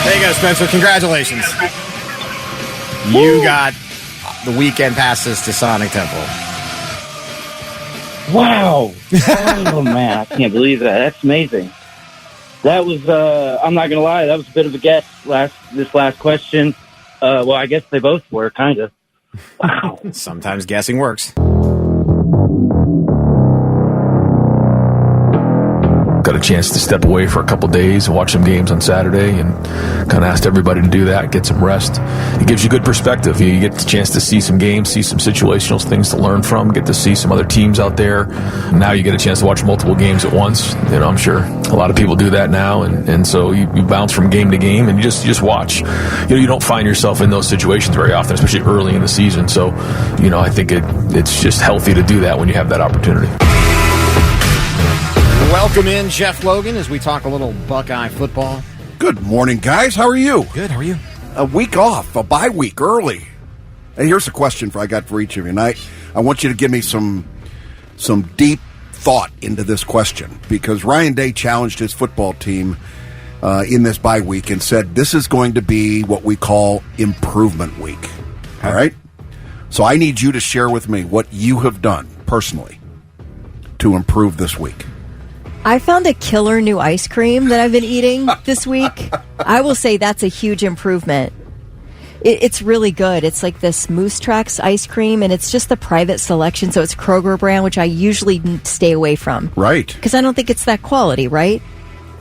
There you go, Spencer. Congratulations. You got the weekend passes to Sonic Temple. Wow. Oh, man. I can't believe that. That's amazing. That was, I'm not going to lie, that was a bit of a guess, this last question. Well, I guess they both were, kind of. Wow. Sometimes guessing works. Got a chance to step away for a couple days, watch some games on Saturday, and kind of asked everybody to do that, get some rest. It gives you good perspective. You get the chance to see some games, see some situational things to learn from, get to see some other teams out there. Now you get a chance to watch multiple games at once. You know, I'm sure a lot of people do that now, and so you bounce from game to game, and you just watch. You know, you don't find yourself in those situations very often, especially early in the season. So, you know, I think it's just healthy to do that when you have that opportunity. Welcome in Jeff Logan as we talk a little Buckeye football. Good morning, guys. How are you? Good. How are you? A week off, a bye week early. And here's a question I got for each of you. And I want you to give me some deep thought into this question, because Ryan Day challenged his football team in this bye week and said this is going to be what we call improvement week. Okay. All right? So I need you to share with me what you have done personally to improve this week. I found a killer new ice cream that I've been eating this week. I will say that's a huge improvement. It's really good. It's like this Moose Tracks ice cream, and it's just the private selection, so it's Kroger brand, which I usually stay away from. Right. Because I don't think it's that quality, right?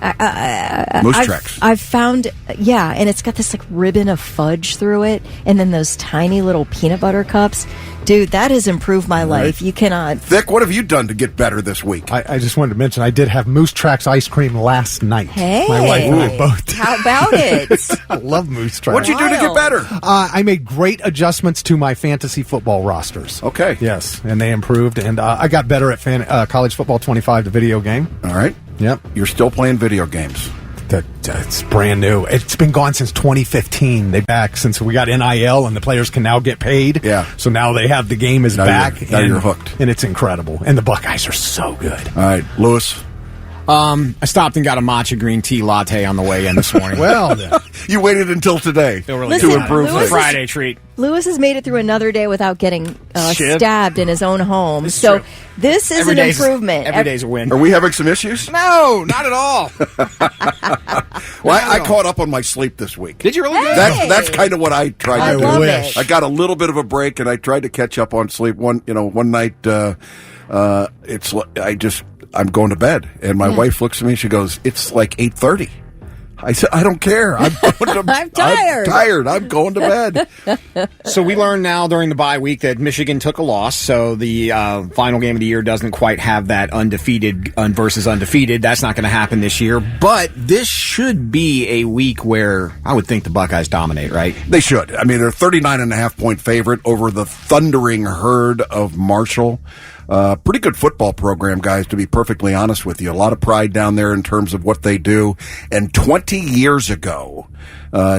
Moose Tracks. I've found, and it's got this like ribbon of fudge through it, and then those tiny little peanut butter cups. Dude, that has improved my life. Right. You cannot. Vic, what have you done to get better this week? I just wanted to mention I did have Moose Tracks ice cream last night. Hey, my wife and I both did. How about it? I love Moose Tracks. What'd you do to get better? I made great adjustments to my fantasy football rosters. Okay. Yes, and they improved, and I got better at College Football 25, the video game. All right. Yep. You're still playing video games. It's brand new. It's been gone since 2015. They back since we got NIL and the players can now get paid. Yeah. So now they have the game is now back. Now you're hooked. And it's incredible. And the Buckeyes are so good. All right, Lewis. I stopped and got a matcha green tea latte on the way in this morning. Well, then. You waited until today to improve things. Friday treat. Lewis has made it through another day without getting stabbed in his own home. This so true. this is an improvement. Every day's a win. Are we having some issues? No, not at all. Well, I caught up on my sleep this week. Did you really? Hey. That's kind of what I tried to do. love it. I got a little bit of a break, and I tried to catch up on sleep. One night, I'm going to bed, and my wife looks at me and she goes, "It's like 8:30." I said, "I don't care. I'm I'm tired. I'm tired. I'm going to bed." So we learned now during the bye week that Michigan took a loss, so the final game of the year doesn't quite have that undefeated versus undefeated. That's not going to happen this year, but this should be a week where I would think the Buckeyes dominate, right? They should. I mean, they're 39.5-point favorite over the thundering herd of Marshall. Pretty good football program, guys, to be perfectly honest with you. A lot of pride down there in terms of what they do. And 20 years ago,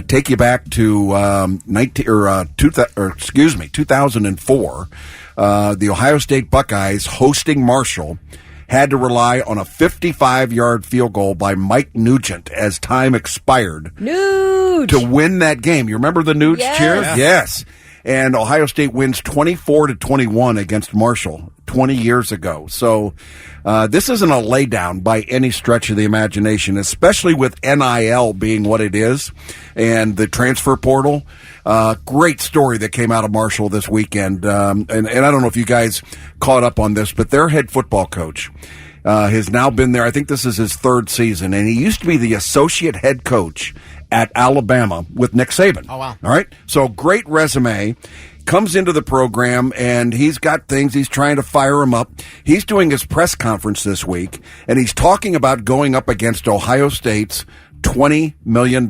take you back to 2004, the Ohio State Buckeyes hosting Marshall had to rely on a 55-yard field goal by Mike Nugent as time expired to win that game. You remember the Nuge cheer? Yes. And Ohio State wins 24-21 against Marshall 20 years ago. So this isn't a laydown by any stretch of the imagination, especially with NIL being what it is and the transfer portal. Great story that came out of Marshall this weekend. And I don't know if you guys caught up on this, but their head football coach has now been there. I think this is his third season, and he used to be the associate head coach at Alabama with Nick Saban. Oh, wow. All right. So great resume. Comes into the program, and he's got things. He's trying to fire him up. He's doing his press conference this week, and he's talking about going up against Ohio State's $20 million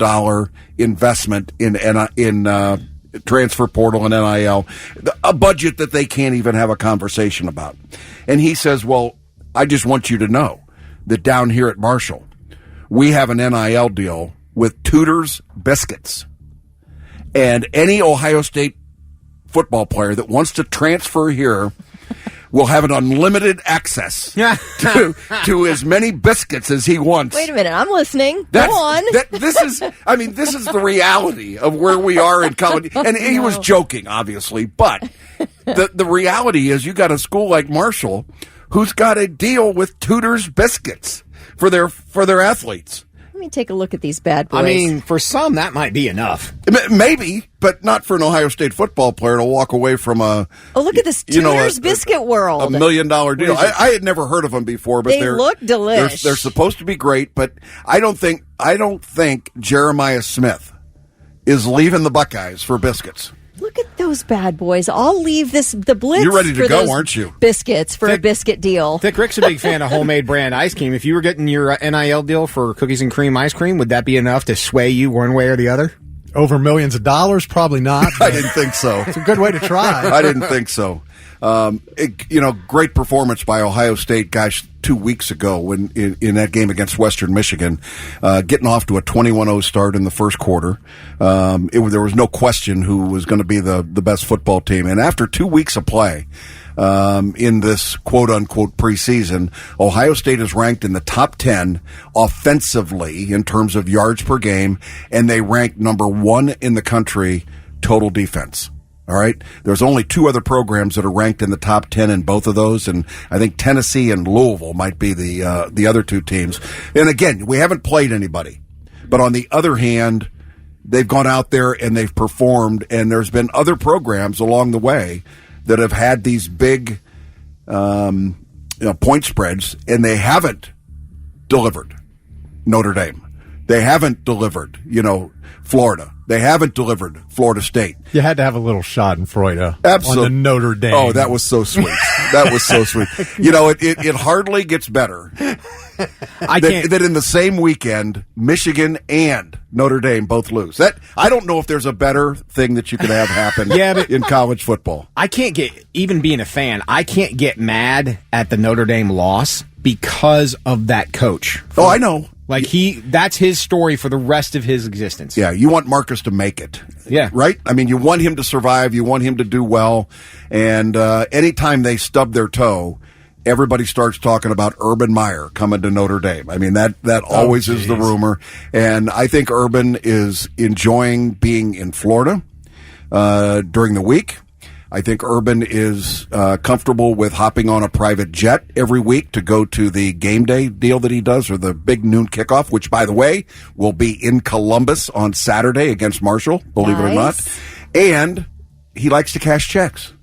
investment in transfer portal and NIL, a budget that they can't even have a conversation about. And he says, well, I just want you to know that down here at Marshall, we have an NIL deal with Tudor's Biscuits. And any Ohio State football player that wants to transfer here will have an unlimited access to as many biscuits as he wants. Wait a minute, I'm listening. Go on. This is the reality of where we are in college. And he was joking, obviously, but the reality is you got a school like Marshall who's got a deal with Tudor's Biscuits for their athletes. Let me take a look at these bad boys. I mean, for some, that might be enough. Maybe, but not for an Ohio State football player to walk away from a... Oh, look at this Tudor's Biscuit World. $1 million deal. I had never heard of them before, but they look delish. They're supposed to be great, but I don't think Jeremiah Smith is leaving the Buckeyes for biscuits. Look at those bad boys. I'll leave the Blitz. You're ready to for go, those aren't you? Biscuits for a biscuit deal. Thick Rick's a big fan of homemade brand ice cream. If you were getting your NIL deal for cookies and cream ice cream, would that be enough to sway you one way or the other? Over millions of dollars? Probably not. I didn't think so. It's a good way to try. I didn't think so. Great performance by Ohio State, gosh, 2 weeks ago when in that game against Western Michigan, getting off to a 21-0 start in the first quarter. There was no question who was going to be the best football team. And after 2 weeks of play, in this quote-unquote preseason, Ohio State is ranked in the top 10 offensively in terms of yards per game, and they rank number 1 in the country total defense. All right. There's only 2 other programs that are ranked in the top 10 in both of those, and I think Tennessee and Louisville might be the other 2 teams. And again, we haven't played anybody, but on the other hand, they've gone out there and they've performed, and there's been other programs along the way that have had these big point spreads, and they haven't delivered. Notre Dame. They haven't delivered, Florida. They haven't delivered Florida State. You had to have a little Schadenfreude on the Notre Dame. Oh, that was so sweet. That was so sweet. It hardly gets better that in the same weekend, Michigan and Notre Dame both lose. I don't know if there's a better thing that you could have happen in college football. I can't even being a fan, I can't get mad at the Notre Dame loss because of that coach. Oh, I know. That's his story for the rest of his existence. Yeah, you want Marcus to make it. Yeah. Right? I mean, you want him to survive. You want him to do well. And anytime they stub their toe, everybody starts talking about Urban Meyer coming to Notre Dame. I mean, that always is the rumor. And I think Urban is enjoying being in Florida during the week. I think Urban is comfortable with hopping on a private jet every week to go to the game day deal that he does, or the big noon kickoff, which, by the way, will be in Columbus on Saturday against Marshall, believe it or not. And he likes to cash checks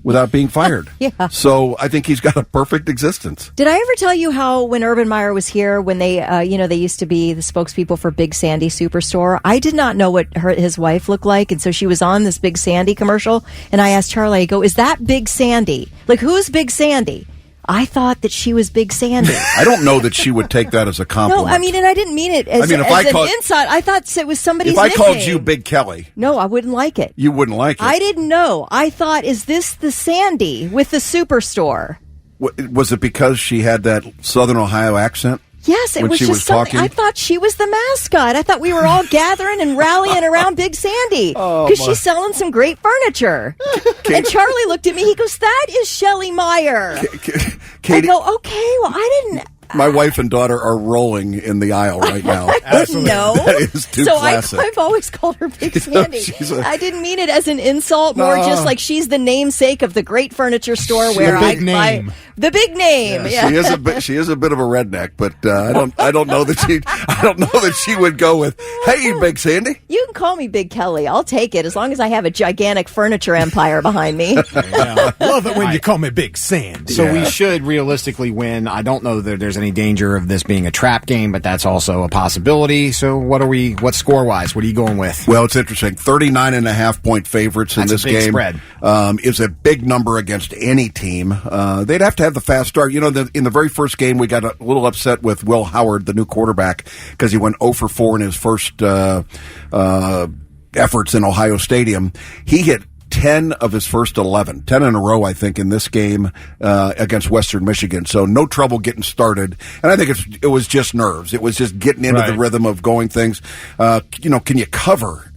without being fired. Yeah. So I think he's got a perfect existence. Did I ever tell you how when Urban Meyer was here, when they, they used to be the spokespeople for Big Sandy Superstore, I did not know what his wife looked like. And so she was on this Big Sandy commercial. And I asked Charlie, I go, is that Big Sandy? Like, who's Big Sandy? I thought that she was Big Sandy. I don't know that she would take that as a compliment. No, I mean, and I didn't mean it as an insult. I thought it was somebody's nickname. If I called nickname. you Big Kelly. No, I wouldn't like it. You wouldn't like it? I didn't know. I thought, is this the Sandy with the Superstore? Was it because she had that Southern Ohio accent? Yes, it was just something. I thought she was the mascot. I thought we were all gathering and rallying around Big Sandy because she's selling some great furniture. And Charlie looked at me. He goes, "That is Shelley Meyer." Katie, I go, "Okay, well, I didn't." My wife and daughter are rolling in the aisle right now. I didn't know. That is too classic. I've always called her Big Sandy. I didn't mean it as an insult, more just like she's the namesake of the great furniture store where I buy the big name. Yeah. She is a bit of a redneck, but I don't know that she would go with, "Hey, Big Sandy." You can call me Big Kelly. I'll take it as long as I have a gigantic furniture empire behind me. Love it when you call me Big Sandy. So we should realistically win. I don't know that there's any danger of this being a trap game, but that's also a possibility. So what score-wise? What are you going with? Well, it's interesting. 39.5-point favorites in this game. Spread. Is a big number against any team. They'd have to have the fast start. In the very first game, we got a little upset with Will Howard, the new quarterback, because he went 0 for 4 in his first efforts in Ohio Stadium. He hit 10 of his first 11, 10 in a row, I think, in this game against Western Michigan. So no trouble getting started. And I think it was just nerves. It was just getting into the rhythm of going things. Can you cover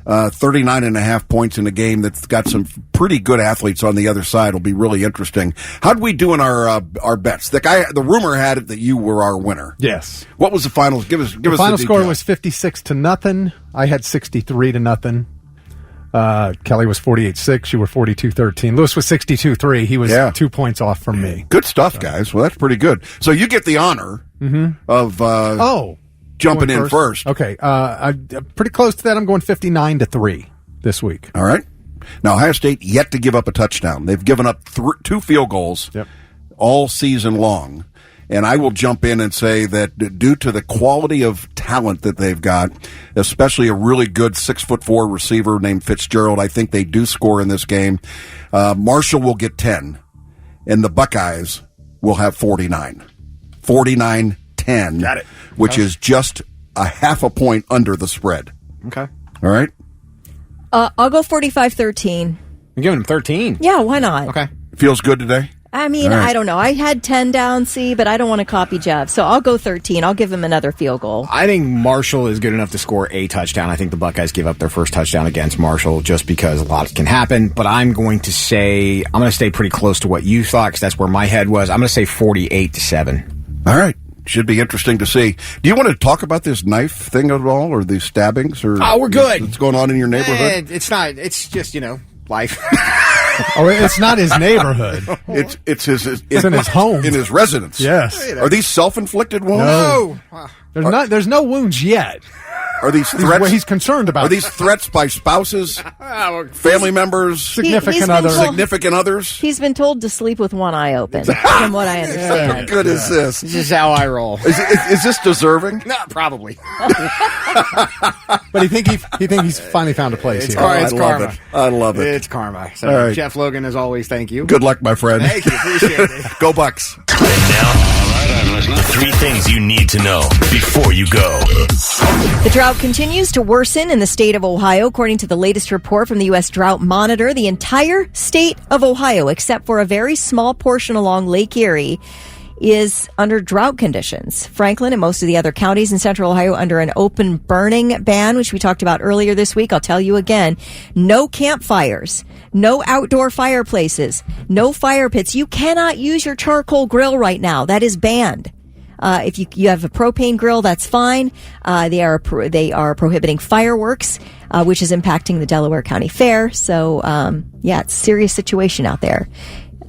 39.5 points in a game that's got some pretty good athletes on the other side? Will be really interesting. How'd we do in our bets? The rumor had it that you were our winner. Yes. What was the final? Give us the final score was 56-0. I had 63-0. Kelly was 48-6. You were 42-13. Lewis was 62-3. He was 2 points off from me. Good stuff, guys. Well, that's pretty good. So you get the honor of jumping in first. Okay. I'm pretty close to that. I'm going 59-3 this week. All right. Now, Ohio State yet to give up a touchdown. They've given up 2 field goals all season long. And I will jump in and say that due to the quality of talent that they've got, especially a really good 6'4" receiver named Fitzgerald, I think they do score in this game. Marshall will get 10, and the Buckeyes will have 49. 49-10. Got it. Which is just a half a point under the spread. Okay. All right? I'll go 45-13. You're giving them 13? Yeah, why not? Okay. Feels good today? I mean, right. I don't know. I had 10 down, but I don't want to copy Jeff. So I'll go 13. I'll give him another field goal. I think Marshall is good enough to score a touchdown. I think the Buckeyes give up their first touchdown against Marshall just because a lot can happen. But I'm going to stay pretty close to what you thought because that's where my head was. I'm going to say 48-7. All right. Should be interesting to see. Do you want to talk about this knife thing at all or these stabbings? Or we're good. What's going on in your neighborhood? It's not. It's just, life. It's not his neighborhood. It's in his home. In his residence. Yes. Are these self-inflicted wounds? No. There's no wounds yet. Are these threats? Well, he's concerned about. Are these threats by spouses, family members, significant others? He's been told to sleep with one eye open, from what I understand. How good is this? This is how I roll. Is this deserving? No, probably. But he think he's finally found a place here. It's karma. I love it. It's karma. So, right. Jeff Logan, as always, thank you. Good luck, my friend. Thank you. Appreciate it. Go Bucks. And now, the 3 things you need to know before you go. The drought continues to worsen in the state of Ohio. According to the latest report from the U.S. Drought Monitor, the entire state of Ohio, except for a very small portion along Lake Erie, is under drought conditions. Franklin and most of the other counties in central Ohio under an open burning ban, which we talked about earlier this week. I'll tell you again, no campfires, no outdoor fireplaces, no fire pits. You cannot use your charcoal grill right now. That is banned. If you have a propane grill, that's fine. They are prohibiting fireworks, which is impacting the Delaware County Fair. So, it's a serious situation out there.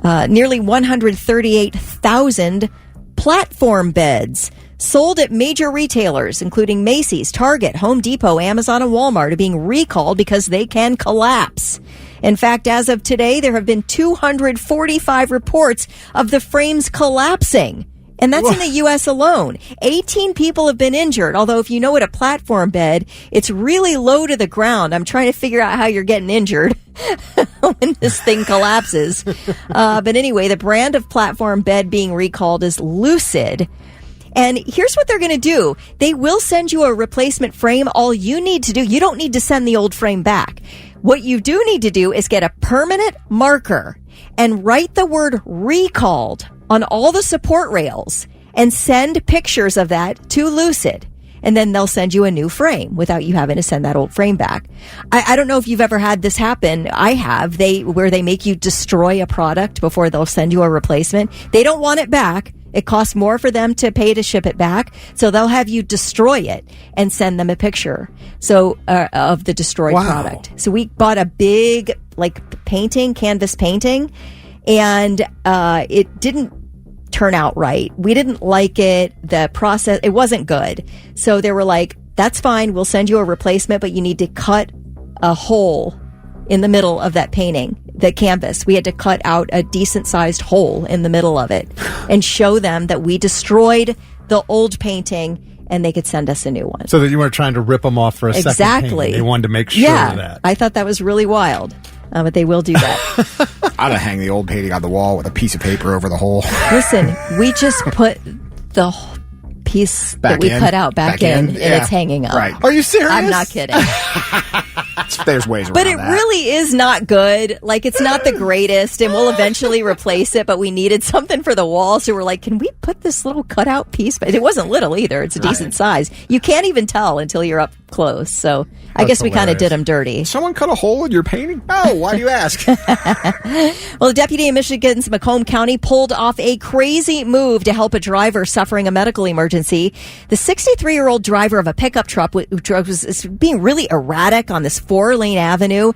Nearly 138,000 platform beds sold at major retailers, including Macy's, Target, Home Depot, Amazon, and Walmart, are being recalled because they can collapse. In fact, as of today, there have been 245 reports of the frames collapsing. And that's in the U.S. alone. 18 people have been injured, although if you know what a platform bed, it's really low to the ground. I'm trying to figure out how you're getting injured when this thing collapses. But anyway, the brand of platform bed being recalled is Lucid. And here's what they're going to do. They will send you a replacement frame. All you need to do, you don't need to send the old frame back. What you do need to do is get a permanent marker and write the word recalled on all the support rails and send pictures of that to Lucid. And then they'll send you a new frame without you having to send that old frame back. I don't know if you've ever had this happen. I have. Where they make you destroy a product before they'll send you a replacement. They don't want it back. It costs more for them to pay to ship it back. So they'll have you destroy it and send them a picture. So, of the destroyed product. So we bought a big, canvas painting, and it didn't turn out right. We didn't like it. The process, it wasn't good. So they were like, that's fine. We'll send you a replacement, but you need to cut a hole in the middle of that painting, the canvas. We had to cut out a decent sized hole in the middle of it and show them that we destroyed the old painting and they could send us a new one. So that you weren't trying to rip them off for a second painting. They wanted to make sure of that. I thought that was really wild. But they will do that. I'd have hang the old painting on the wall with a piece of paper over the hole. Listen, we just put the piece that we cut out back in, and it's hanging up. Right. Are you serious? I'm not kidding. There's ways around But it that. really is not good. It's not the greatest, and we'll eventually replace it, but we needed something for the wall, so we're like, can we put this little cutout piece? But it wasn't little either. It's a decent size. You can't even tell until you're up close, so I guess we kind of did them dirty. Someone cut a hole in your painting? No, why do you ask? Well, a deputy in Michigan's Macomb County pulled off a crazy move to help a driver suffering a medical emergency. The 63-year-old driver of a pickup truck was being really erratic on this 4-lane avenue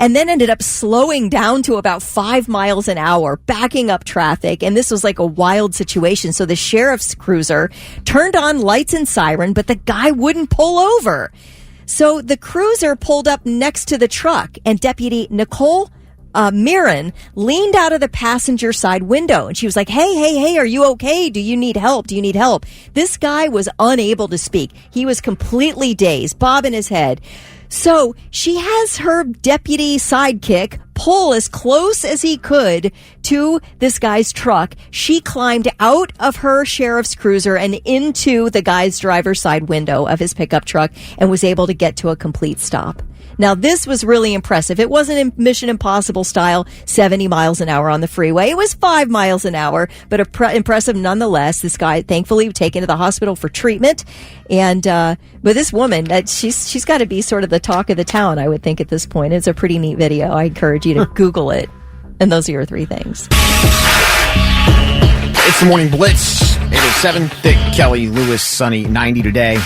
and then ended up slowing down to about 5 miles an hour, backing up traffic. And this was like a wild situation. So the sheriff's cruiser turned on lights and siren, but the guy wouldn't pull over. So the cruiser pulled up next to the truck, and Deputy Nicole Mirren leaned out of the passenger side window, and she was like, hey, are you okay? Do you need help? This guy was unable to speak. He was completely dazed, bobbing his head. So she has her deputy sidekick pull as close as he could to this guy's truck. She climbed out of her sheriff's cruiser and into the guy's driver's side window of his pickup truck and was able to get to a complete stop. Now, this was really impressive. It wasn't in Mission Impossible style 70 miles an hour on the freeway. It was 5 miles an hour, but impressive nonetheless. This guy, thankfully, taken to the hospital for treatment. And but this woman, she's got to be sort of the talk of the town, I would think, at this point. It's a pretty neat video. I encourage you to Google it. And those are your 3 things. It's the Morning Blitz. It is 7. Thick, Kelly, Lewis, sunny, 90 today.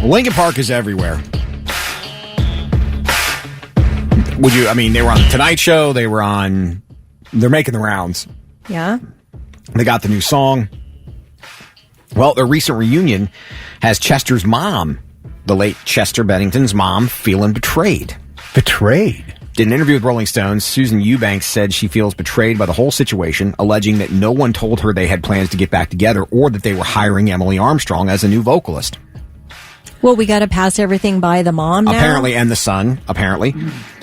Lincoln Park is everywhere. They were on the Tonight Show. They're making the rounds. Yeah. They got the new song. Well, their recent reunion has Chester's mom the late Chester Bennington's mom feeling betrayed. Betrayed? In an interview with Rolling Stone, Susan Eubanks said she feels betrayed by the whole situation, alleging that no one told her they had plans to get back together or that they were hiring Emily Armstrong as a new vocalist. Well, we got to pass everything by the mom now? Apparently, and the son, apparently.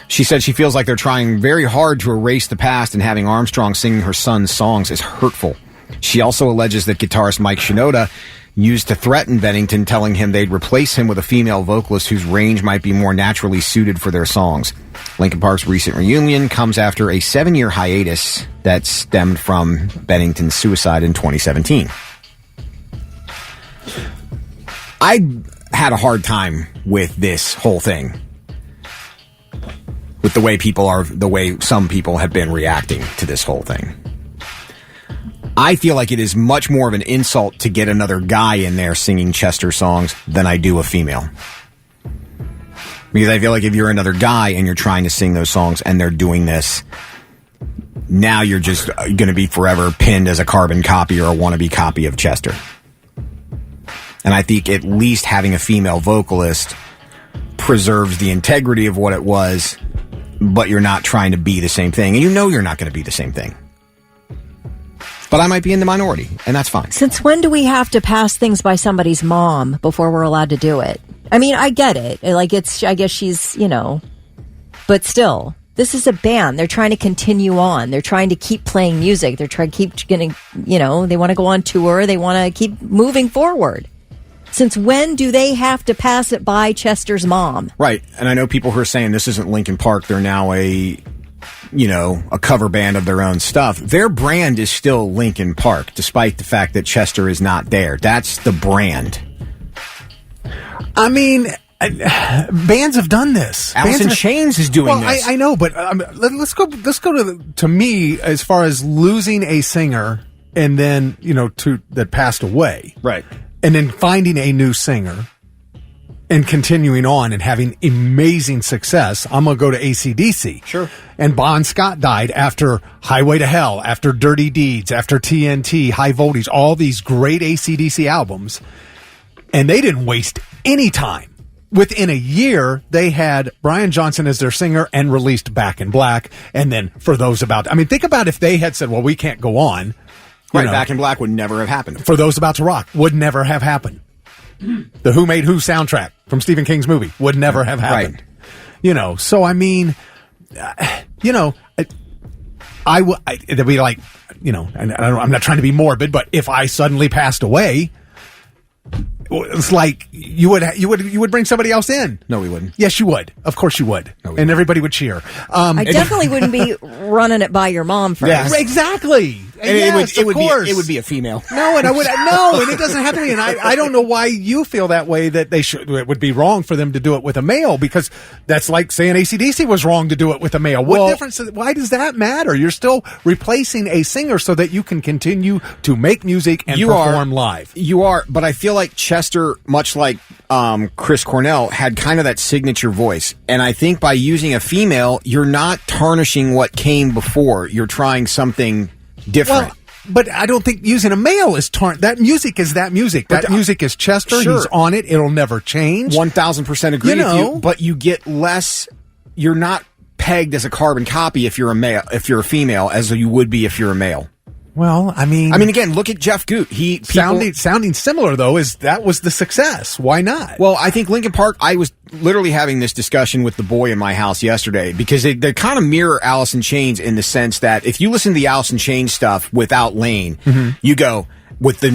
She said she feels like they're trying very hard to erase the past, and having Armstrong singing her son's songs is hurtful. She also alleges that guitarist Mike Shinoda used to threaten Bennington, telling him they'd replace him with a female vocalist whose range might be more naturally suited for their songs. Linkin Park's recent reunion comes after a 7-year hiatus that stemmed from Bennington's suicide in 2017. I had a hard time with this whole thing, with the way some people have been reacting to this whole thing. I feel like it is much more of an insult to get another guy in there singing Chester songs than I do a female. Because I feel like if you're another guy and you're trying to sing those songs and they're doing this, now you're just going to be forever pinned as a carbon copy or a wannabe copy of Chester. And I think at least having a female vocalist preserves the integrity of what it was, but you're not trying to be the same thing. And you know you're not going to be the same thing. But I might be in the minority, and that's fine. Since when do we have to pass things by somebody's mom before we're allowed to do it? I mean, I get it. Like, I guess she's, but still, this is a band. They're trying to continue on. They're trying to keep playing music. They're trying to keep getting, they want to go on tour. They want to keep moving forward. Since when do they have to pass it by Chester's mom? Right. And I know people who are saying this isn't Linkin Park. They're now a cover band of their own stuff. Their brand is still Linkin Park, despite the fact that Chester is not there. That's the brand. I mean, bands have done this. Alice in Chains is doing this. I know, but let's go to me as far as losing a singer and then, that passed away. Right. And then finding a new singer and continuing on and having amazing success. I'm going to go to AC/DC. Sure. And Bon Scott died after Highway to Hell, after Dirty Deeds, after TNT, High Voltage, all these great AC/DC albums. And they didn't waste any time. Within a year, they had Brian Johnson as their singer and released Back in Black. And then for those think about if they had said, well, we can't go on. Right, Back in Black would never have happened. For Those About to Rock would never have happened. The Who Made Who soundtrack from Stephen King's movie would never have happened. Right. So I mean, it'd be like, and I'm not trying to be morbid, but if I suddenly passed away, it's like you would bring somebody else in. No, we wouldn't. Yes, you would. Of course you would. No, and everybody would cheer. I definitely wouldn't be running it by your mom first. Yeah. Exactly. And yes, it would be a female. No, and and it doesn't have to be. And I don't know why you feel that way, that it would be wrong for them to do it with a male, because that's like saying AC/DC was wrong to do it with a male. What difference? Why does that matter? You're still replacing a singer so that you can continue to make music and perform live. You are, but I feel like Chester, much like Chris Cornell, had kind of that signature voice. And I think by using a female, you're not tarnishing what came before. You're trying something different. Well, but I don't think using a male is that music is that music. That music is Chester. Sure. He's on it. It'll never change. 1,000% agree with you. But you get less. You're not pegged as a carbon copy if you're a female, as you would be if you're a male. Well, I mean, again, look at Jeff Goot. Sounding similar though, that was the success. Why not? Well, I think Linkin Park. I was literally having this discussion with the boy in my house yesterday, because they kind of mirror Alice in Chains in the sense that if you listen to the Alice in Chains stuff without Lane, you go with their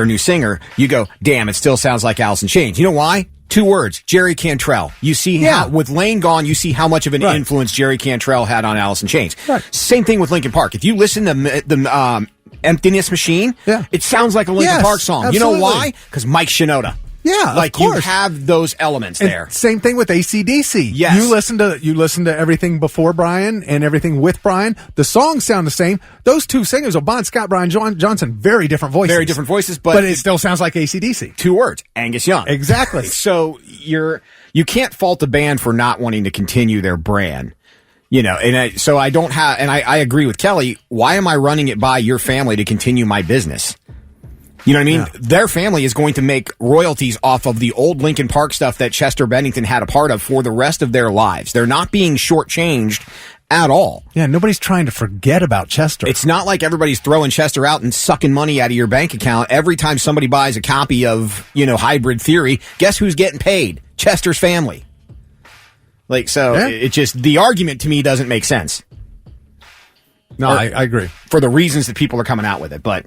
new singer, you go, damn, it still sounds like Alice in Chains. You know why? 2 words, Jerry Cantrell. You see how, with Lane gone, you see how much of an influence Jerry Cantrell had on Alice in Chains. Right. Same thing with Linkin Park. If you listen to the Emptiness Machine, it sounds like a Linkin Park song. Absolutely. You know why? Because Mike Shinoda. Yeah, like of course. You have those elements there. Same thing with AC/DC. Yes. You listen to everything before Brian and everything with Brian. The songs sound the same. Those two singers, Bon Scott, Brian Johnson, very different voices. But it still sounds like AC/DC. 2 words, Angus Young. Exactly. So you can't fault the band for not wanting to continue their brand. So I don't have, and I agree with Kelly. Why am I running it by your family to continue my business? You know what I mean? Their family is going to make royalties off of the old Lincoln Park stuff that Chester Bennington had a part of for the rest of their lives. They're not being shortchanged at all. Yeah, nobody's trying to forget about Chester. It's not like everybody's throwing Chester out and sucking money out of your bank account every time somebody buys a copy of, Hybrid Theory. Guess who's getting paid? Chester's family. It just, the argument to me doesn't make sense. No, I agree. For the reasons that people are coming out with it. But,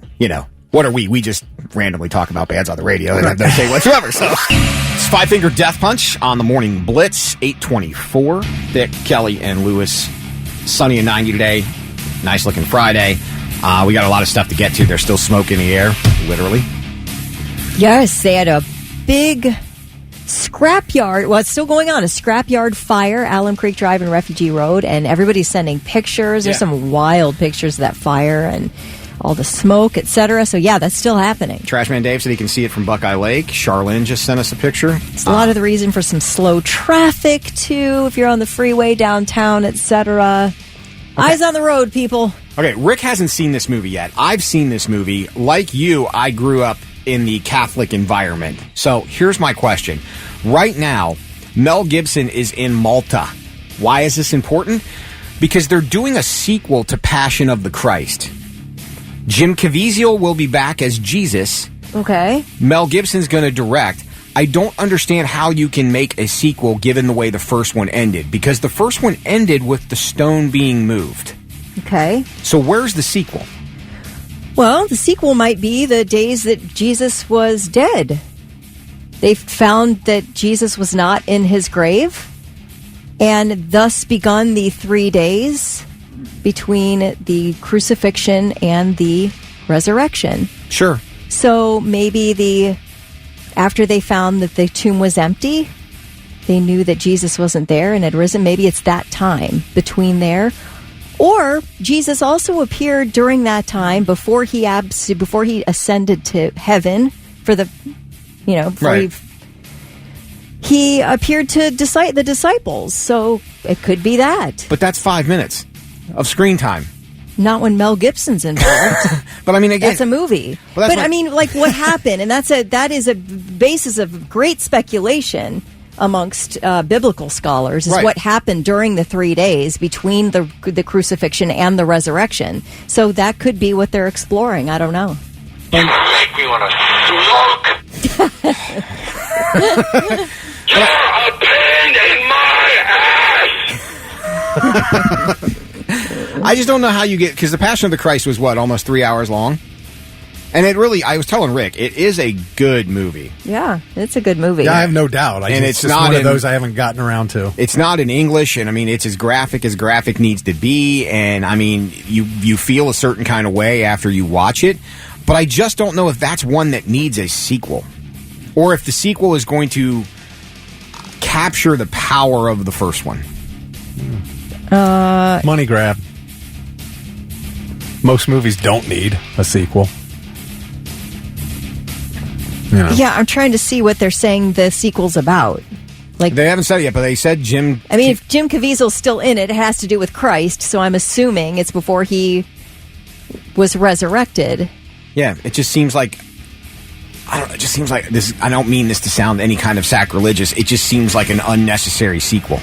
what are we? We just randomly talk about bands on the radio and have no say whatsoever. So it's Five Finger Death Punch on the Morning Blitz, 8:24. Thick, Kelly, and Lewis. Sunny and 90 today. Nice looking Friday. We got a lot of stuff to get to. There's still smoke in the air, literally. Yes, they had a big scrapyard. Well, it's still going on. A scrapyard fire, Alum Creek Drive and Refugee Road, and everybody's sending pictures. There's some wild pictures of that fire and all the smoke, etc. So, yeah, that's still happening. Trashman Dave said he can see it from Buckeye Lake. Charlene just sent us a picture. It's a lot of the reason for some slow traffic, too, if you're on the freeway downtown, etc. Okay. Eyes on the road, people. Okay, Rick hasn't seen this movie yet. I've seen this movie. Like you, I grew up in the Catholic environment. So here's my question. Right now, Mel Gibson is in Malta. Why is this important? Because they're doing a sequel to Passion of the Christ. Jim Caviezel will be back as Jesus. Okay. Mel Gibson's going to direct. I don't understand how you can make a sequel given the way the first one ended, because the first one ended with the stone being moved. Okay. So where's the sequel? Well, the sequel might be the days that Jesus was dead. They found that Jesus was not in his grave, and thus begun the 3 days between the crucifixion and the resurrection. Sure. So maybe after they found that the tomb was empty, they knew that Jesus wasn't there and had risen. Maybe it's that time between there. Or Jesus also appeared during that time before he ascended to heaven for the, right. He appeared to the disciples. So it could be that. But that's 5 minutes of screen time. Not when Mel Gibson's involved. But I mean, again, that's a movie. But I mean, like, what happened? And that is a basis of great speculation amongst biblical scholars, is what happened during the 3 days between the crucifixion and the resurrection. So that could be what they're exploring. I don't know. You make me want to smoke. You're a pain in my ass. I just don't know how you get, because the Passion of the Christ was almost 3 hours long, and I was telling Rick, it is a good movie. Yeah, it's a good movie. Yeah, I have no doubt. It's just not one of those I haven't gotten around to. It's not in English, and I mean, it's as graphic needs to be, and I mean, you feel a certain kind of way after you watch it, but I just don't know if that's one that needs a sequel, or if the sequel is going to capture the power of the first one. Money grab. Most movies don't need a sequel. Yeah, I'm trying to see what they're saying the sequel's about. Like, they haven't said it yet, but they said Jim... I mean, if Jim Caviezel's still in it, it has to do with Christ, so I'm assuming it's before he was resurrected. Yeah, it just seems like... it just seems like this. I don't mean this to sound any kind of sacrilegious. It just seems like an unnecessary sequel.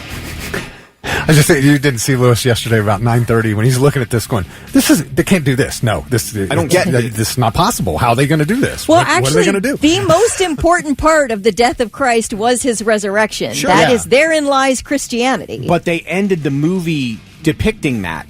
I just think you didn't see Lewis yesterday about 9:30 when he's looking at this going, they can't do this. No, I don't get it. This is not possible. How are they going to do this? Well, what are they going to do? The most important part of the death of Christ was his resurrection. Sure. That is, therein lies Christianity. But they ended the movie depicting that.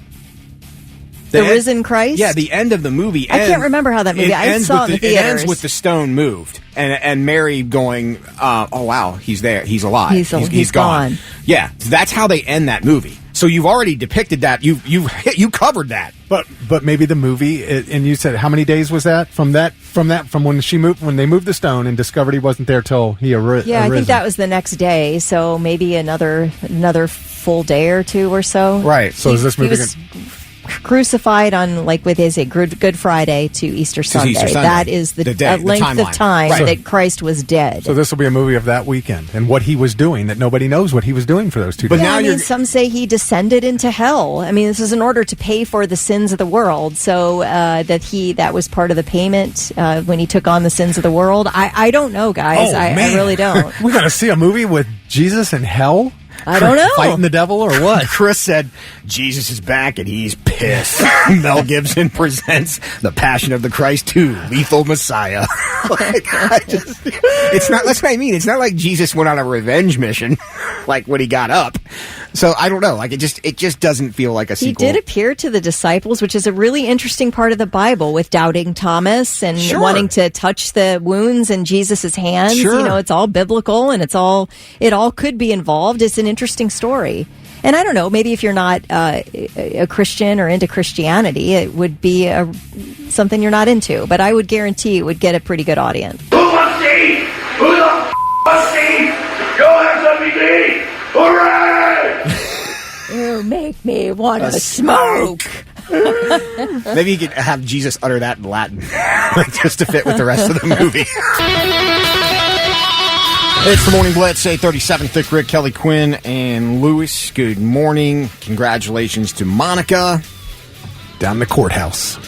The risen Christ? Yeah, the end of the movie ends... I can't remember how that movie... I saw it in the theaters. It ends with the stone moved, and Mary going, oh, wow, he's there. He's alive. He's gone. Yeah, that's how they end that movie. So you've already depicted that. You covered that. But maybe the movie, and you said, how many days was that? From when they moved the stone and discovered he wasn't there till he arisen. Yeah, I think that was the next day, so maybe another full day or two or so. Right. So is this movie... crucified on, like, with his Good Friday to Easter Sunday. That is the length of time that Christ was dead. So this will be a movie of that weekend and what he was doing, that nobody knows what he was doing for those 2 days. But some say he descended into hell. I mean, this is in order to pay for the sins of the world. So that was part of the payment when he took on the sins of the world. I don't know, guys. I really don't. We got to see a movie with Jesus in hell? I don't know. Fighting the devil or what? Chris said, Jesus is back and he's pissed. Mel Gibson presents The Passion of the Christ 2, Lethal Messiah. It's not, that's what I mean. It's not like Jesus went on a revenge mission, like when he got up. So I don't know. Like it just doesn't feel like a sequel. He did appear to the disciples, which is a really interesting part of the Bible, with doubting Thomas and wanting to touch the wounds in Jesus' hands. Sure. You know, it's all biblical and it all could be involved. It's an interesting story. And I don't know, maybe if you're not a Christian or into Christianity, it would be something you're not into. But I would guarantee it would get a pretty good audience. Who wants to eat? Who the wants to eat? Go have something to eat! Hooray! You make me want to smoke. Maybe you could have Jesus utter that in Latin, just to fit with the rest of the movie. It's the Morning Blitz, 8:37. Thick Rick, Kelly Quinn, and Lewis. Good morning. Congratulations to Monica. Down the courthouse.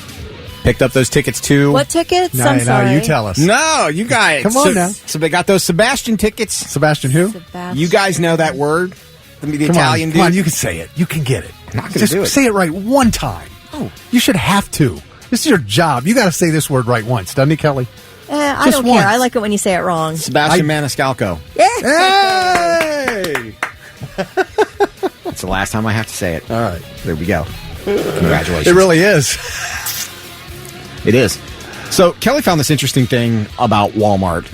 Picked up those tickets too. What tickets? No, I'm sorry. you tell us. No, you guys. Come on now. So they got those Sebastian tickets. Sebastian who? You guys know that word? The Italian dude? Come on, you can say it. You can get it. I'm not going to do it. Just say it right one time. Oh, you should have to. This is your job. You got to say this word right once, doesn't he, Kelly? I don't care. I like it when you say it wrong. Sebastian Maniscalco. Hey! That's the last time I have to say it. All right. There we go. Congratulations. It really is. It is. So Kelly found this interesting thing about Walmart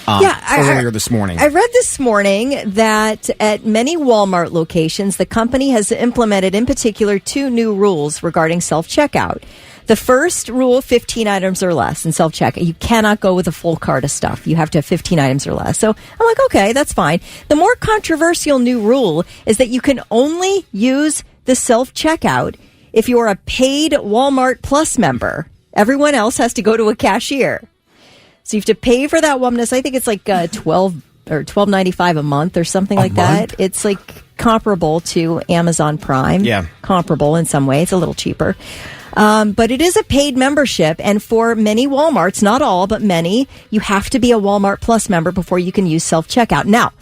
earlier this morning. I read this morning that at many Walmart locations, the company has implemented, in particular, 2 new rules regarding self-checkout. The first rule, 15 items or less in self-checkout. You cannot go with a full cart of stuff. You have to have 15 items or less. So I'm like, okay, that's fine. The more controversial new rule is that you can only use the self-checkout if you're a paid Walmart Plus member. Everyone else has to go to a cashier. So you have to pay for that one. I think it's like $12 or $12.95 a month or something like that. It's like comparable to Amazon Prime. Yeah. Comparable in some ways, a little cheaper. But it is a paid membership, and for many Walmarts, not all, but many, you have to be a Walmart Plus member before you can use self-checkout. Now,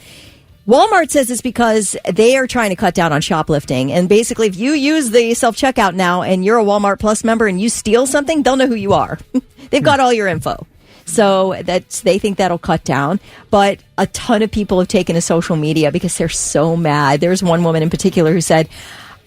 Walmart says it's because they are trying to cut down on shoplifting, and basically if you use the self-checkout now and you're a Walmart Plus member and you steal something, they'll know who you are. They've got all your info. So they think that'll cut down. But a ton of people have taken to social media because they're so mad. There's one woman in particular who said,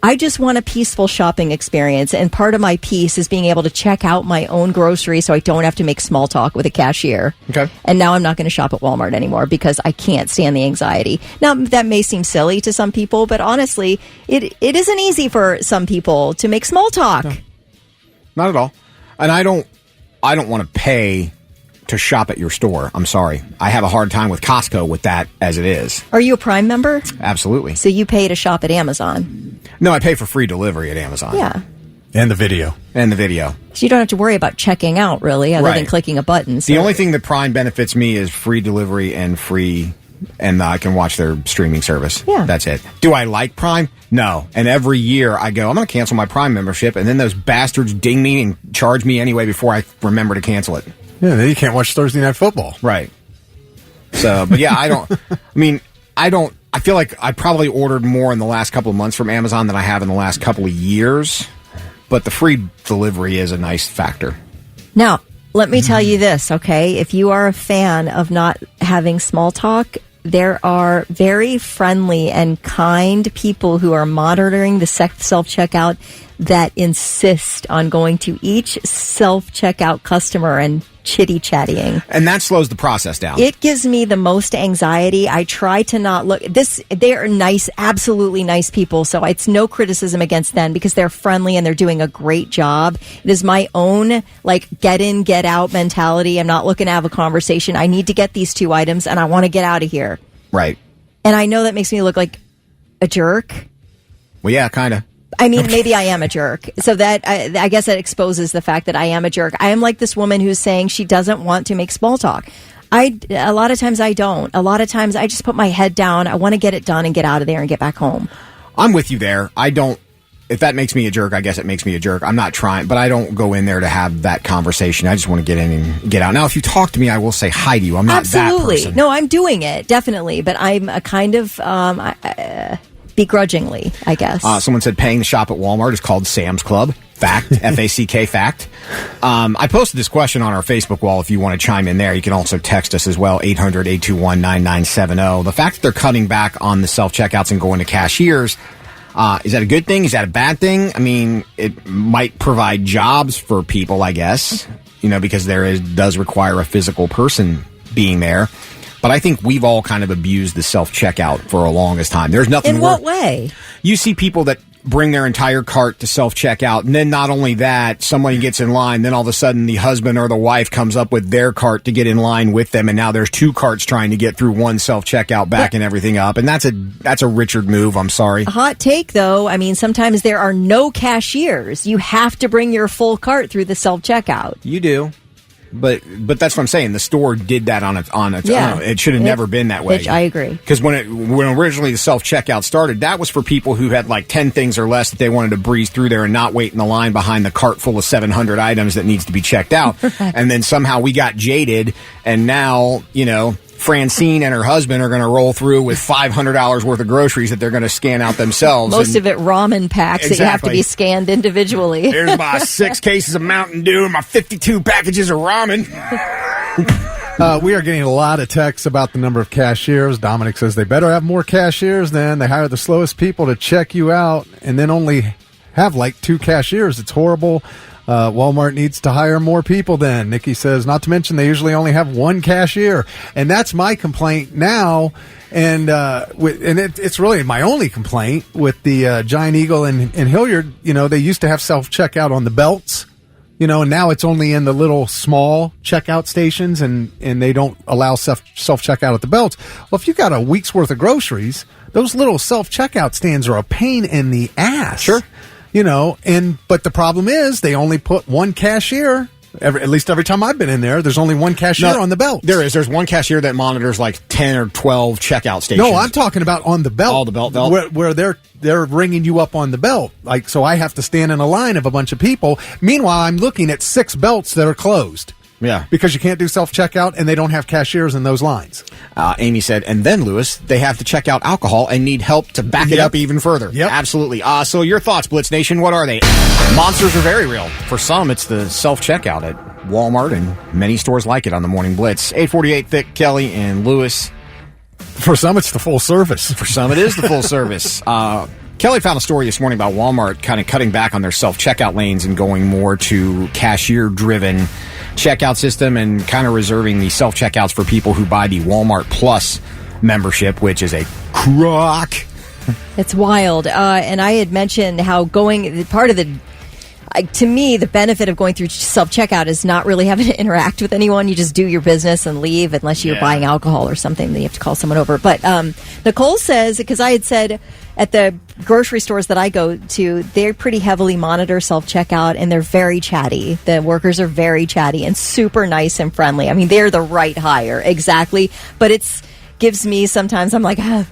I just want a peaceful shopping experience, and part of my peace is being able to check out my own groceries so I don't have to make small talk with a cashier. Okay. And now I'm not going to shop at Walmart anymore because I can't stand the anxiety. Now, that may seem silly to some people, but honestly, it isn't easy for some people to make small talk. No. Not at all. And I don't want to pay to shop at your store. I'm sorry. I have a hard time with Costco with that as it is. Are you a Prime member? Absolutely. So you pay to shop at Amazon? No, I pay for free delivery at Amazon. Yeah. And the video. So you don't have to worry about checking out, really, other than clicking a button. So. The only thing that Prime benefits me is free delivery and I can watch their streaming service. Yeah. That's it. Do I like Prime? No. And every year I go, I'm going to cancel my Prime membership, and then those bastards ding me and charge me anyway before I remember to cancel it. Yeah, then you can't watch Thursday Night Football. Right. So, but yeah, I feel like I probably ordered more in the last couple of months from Amazon than I have in the last couple of years. But the free delivery is a nice factor. Now, let me tell you this, okay? If you are a fan of not having small talk, there are very friendly and kind people who are monitoring the self-checkout that insist on going to each self-checkout customer and chitty-chatting. And that slows the process down. It gives me the most anxiety. I try to not look. They are nice, absolutely nice people, so it's no criticism against them because they're friendly and they're doing a great job. It is my own, get in, get out mentality. I'm not looking to have a conversation. I need to get these 2 items, and I want to get out of here. Right. And I know that makes me look like a jerk. Well, yeah, kind of. I mean, maybe I am a jerk. So that, I guess that exposes the fact that I am a jerk. I am like this woman who's saying she doesn't want to make small talk. A lot of times I don't. A lot of times I just put my head down. I want to get it done and get out of there and get back home. I'm with you there. I don't. If that makes me a jerk, I guess it makes me a jerk. I'm not trying, but I don't go in there to have that conversation. I just want to get in and get out. Now, if you talk to me, I will say hi to you. I'm not that person. No, I'm doing it, definitely. But I'm a kind of begrudgingly, I guess. Someone said paying to shop at Walmart is called Sam's Club. Fact. F-A-C-K, fact. I posted this question on our Facebook wall if you want to chime in there. You can also text us as well, 800-821-9970. The fact that they're cutting back on the self-checkouts and going to cashiers, is that a good thing? Is that a bad thing? I mean, it might provide jobs for people, I guess, because does require a physical person being there. But I think we've all kind of abused the self-checkout for a longest time. There's nothing. In what way? You see people that bring their entire cart to self-checkout, and then not only that, somebody gets in line, then all of a sudden the husband or the wife comes up with their cart to get in line with them, and now there's two carts trying to get through one self-checkout, backing everything up, and that's a Richard move, I'm sorry. A hot take, though. I mean, sometimes there are no cashiers. You have to bring your full cart through the self-checkout. You do. But that's what I'm saying. The store did that on its own. It should have never been that way. I agree. Because when originally the self-checkout started, that was for people who had like 10 things or less that they wanted to breeze through there and not wait in the line behind the cart full of 700 items that needs to be checked out. And then somehow we got jaded, and now, Francine and her husband are going to roll through with $500 worth of groceries that they're going to scan out themselves. Most of it ramen packs that you have to be scanned individually. Here's my 6 cases of Mountain Dew and my 52 packages of ramen. We are getting a lot of texts about the number of cashiers. Dominic says they better have more cashiers then. They hire the slowest people to check you out and then only have like 2 cashiers. It's horrible. Walmart needs to hire more people then. Nikki says, not to mention they usually only have 1 cashier. And that's my complaint now. And it's really my only complaint with the Giant Eagle and Hilliard. They used to have self-checkout on the belts, and now it's only in the little small checkout stations and they don't allow self-checkout at the belts. Well, if you got a week's worth of groceries, those little self-checkout stands are a pain in the ass. Sure. But the problem is they only put 1 cashier. At least every time I've been in there, there's only 1 cashier on the belt. There's 1 cashier that monitors like 10 or 12 checkout stations. No, I'm talking about on the belt. Oh, the belt. Where they're ringing you up on the belt. So I have to stand in a line of a bunch of people. Meanwhile, I'm looking at 6 belts that are closed. Yeah. Because you can't do self-checkout and they don't have cashiers in those lines. Amy said, and then, Lewis, they have to check out alcohol and need help to back it up even further. Yep. Absolutely. So your thoughts, Blitz Nation, what are they? Monsters are very real. For some, it's the self-checkout at Walmart and many stores like it on the Morning Blitz. 848 Thick, Kelly, and Lewis. For some, it's the full service. For some, it is the full service. Kelly found a story this morning about Walmart kind of cutting back on their self-checkout lanes and going more to cashier-driven checkout system and kind of reserving the self-checkouts for people who buy the Walmart Plus membership, which is a crock. It's wild. And I had mentioned how part of to me, the benefit of going through self-checkout is not really having to interact with anyone. You just do your business and leave unless you're buying alcohol or something. Then you have to call someone over. But Nicole says, because I had said at the grocery stores that I go to, they pretty heavily monitor self-checkout, and they're very chatty. The workers are very chatty and super nice and friendly. I mean, they're the right hire. Exactly. But gives me sometimes, I'm like, I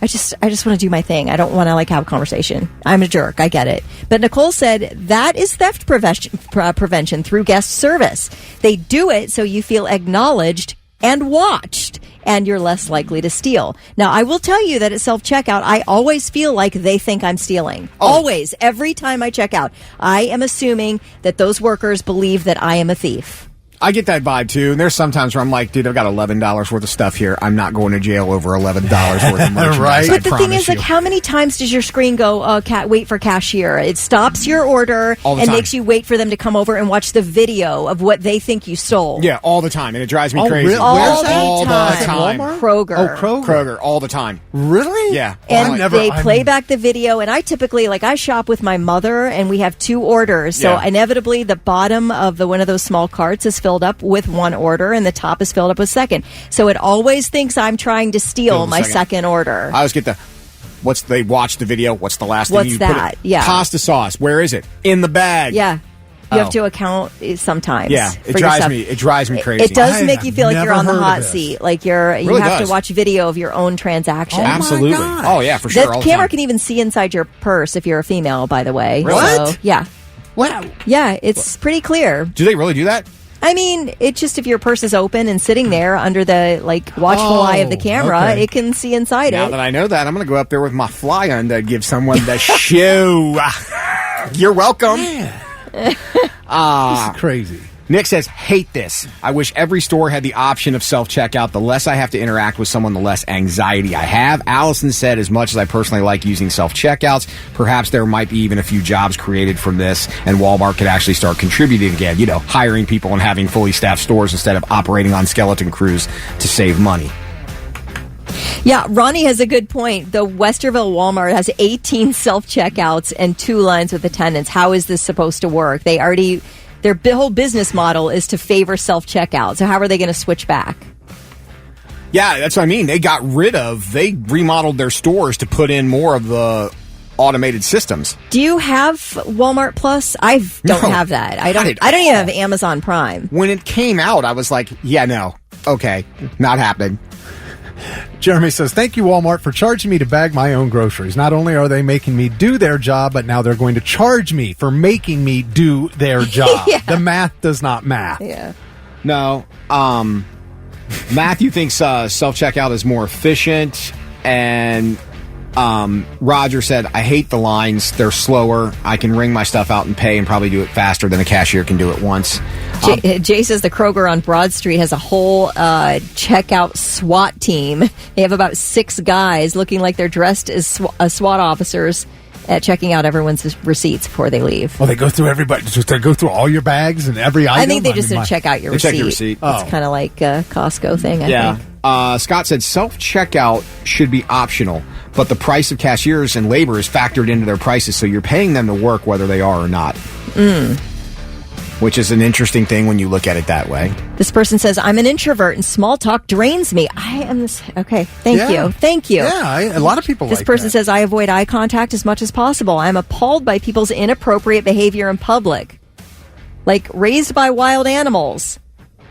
just want to do my thing. I don't want to have a conversation. I'm a jerk. I get it. But Nicole said that is theft prevention through guest service. They do it so you feel acknowledged and watched, and you're less likely to steal. Now, I will tell you that at self-checkout, I always feel like they think I'm stealing. Always. Every time I check out, I am assuming that those workers believe that I am a thief. I get that vibe, too. And there's sometimes where I'm like, dude, I've got $11 worth of stuff here. I'm not going to jail over $11 worth of merchandise. Right. But the thing is, how many times does your screen go, wait for cashier? It stops your order and makes you wait for them to come over and watch the video of what they think you stole. Yeah, all the time. And it drives me crazy. Really? All the time. Kroger. Oh, Kroger. Kroger, all the time. Really? Yeah. And they play back the video, and I typically, I shop with my mother, and we have 2 orders. So inevitably, the bottom of one of those small carts is filled up with 1 order, and the top is filled up with second. So it always thinks I'm trying to steal my second order. I always get They watch the video. What's the last What's thing you that? put it? Yeah. Pasta sauce. Where is it? In the bag. Yeah. You have Oh. to account sometimes. Yeah, for it your drives stuff. me. It drives me crazy. It does make you feel like you're on the hot seat. Like you really have does. to watch video of your own transaction. Absolutely. Oh yeah, for sure. The all camera the time. can even see inside your purse if you're a female, by the way. Really? So, What? yeah. Wow. Yeah, it's pretty clear. Do they really do that? I mean, it's just if your purse is open and sitting there under the watchful eye of the camera, okay. It can see inside Now it. that I know that, I'm going to go up there with my fly gun to give someone the shoe. You're welcome. This is crazy. Nick says, hate this. I wish every store had the option of self-checkout. The less I have to interact with someone, the less anxiety I have. Allison said, as much as I personally like using self-checkouts, perhaps there might be even a few jobs created from this, and Walmart could actually start contributing again. You know, hiring people and having fully staffed stores instead of operating on skeleton crews to save money. Yeah, Ronnie has a good point. The Westerville Walmart has 18 self-checkouts and 2 lines with attendants. How is this supposed to work? Their whole business model is to favor self-checkout. So how are they going to switch back? Yeah, that's what I mean. They remodeled their stores to put in more of the automated systems. Do you have Walmart Plus? I don't have that. I don't even have Amazon Prime. When it came out, I was like, yeah, no. Okay, not happening. Jeremy says, thank you, Walmart, for charging me to bag my own groceries. Not only are they making me do their job, but now they're going to charge me for making me do their job. Yeah. The math does not math. Yeah. No. Matthew thinks self-checkout is more efficient, and Roger said, I hate the lines. They're slower. I can ring my stuff out and pay and probably do it faster than a cashier can do it once. Jay says the Kroger on Broad Street has a whole checkout SWAT team. They have about 6 guys looking like they're dressed as SWAT officers at checking out everyone's receipts before they leave. Well, they go through everybody. They go through all your bags and every item. I think they just check out your receipt. Check your receipt. It's kind of like a Costco thing, I think. Scott said self-checkout should be optional, but the price of cashiers and labor is factored into their prices, so you're paying them to work whether they are or not. Which is an interesting thing when you look at it that way. This person says, I'm an introvert and small talk drains me. I am this. Okay, thank you. Thank you. Yeah, a lot of people This person says, I avoid eye contact as much as possible. I'm appalled by people's inappropriate behavior in public. Like raised by wild animals.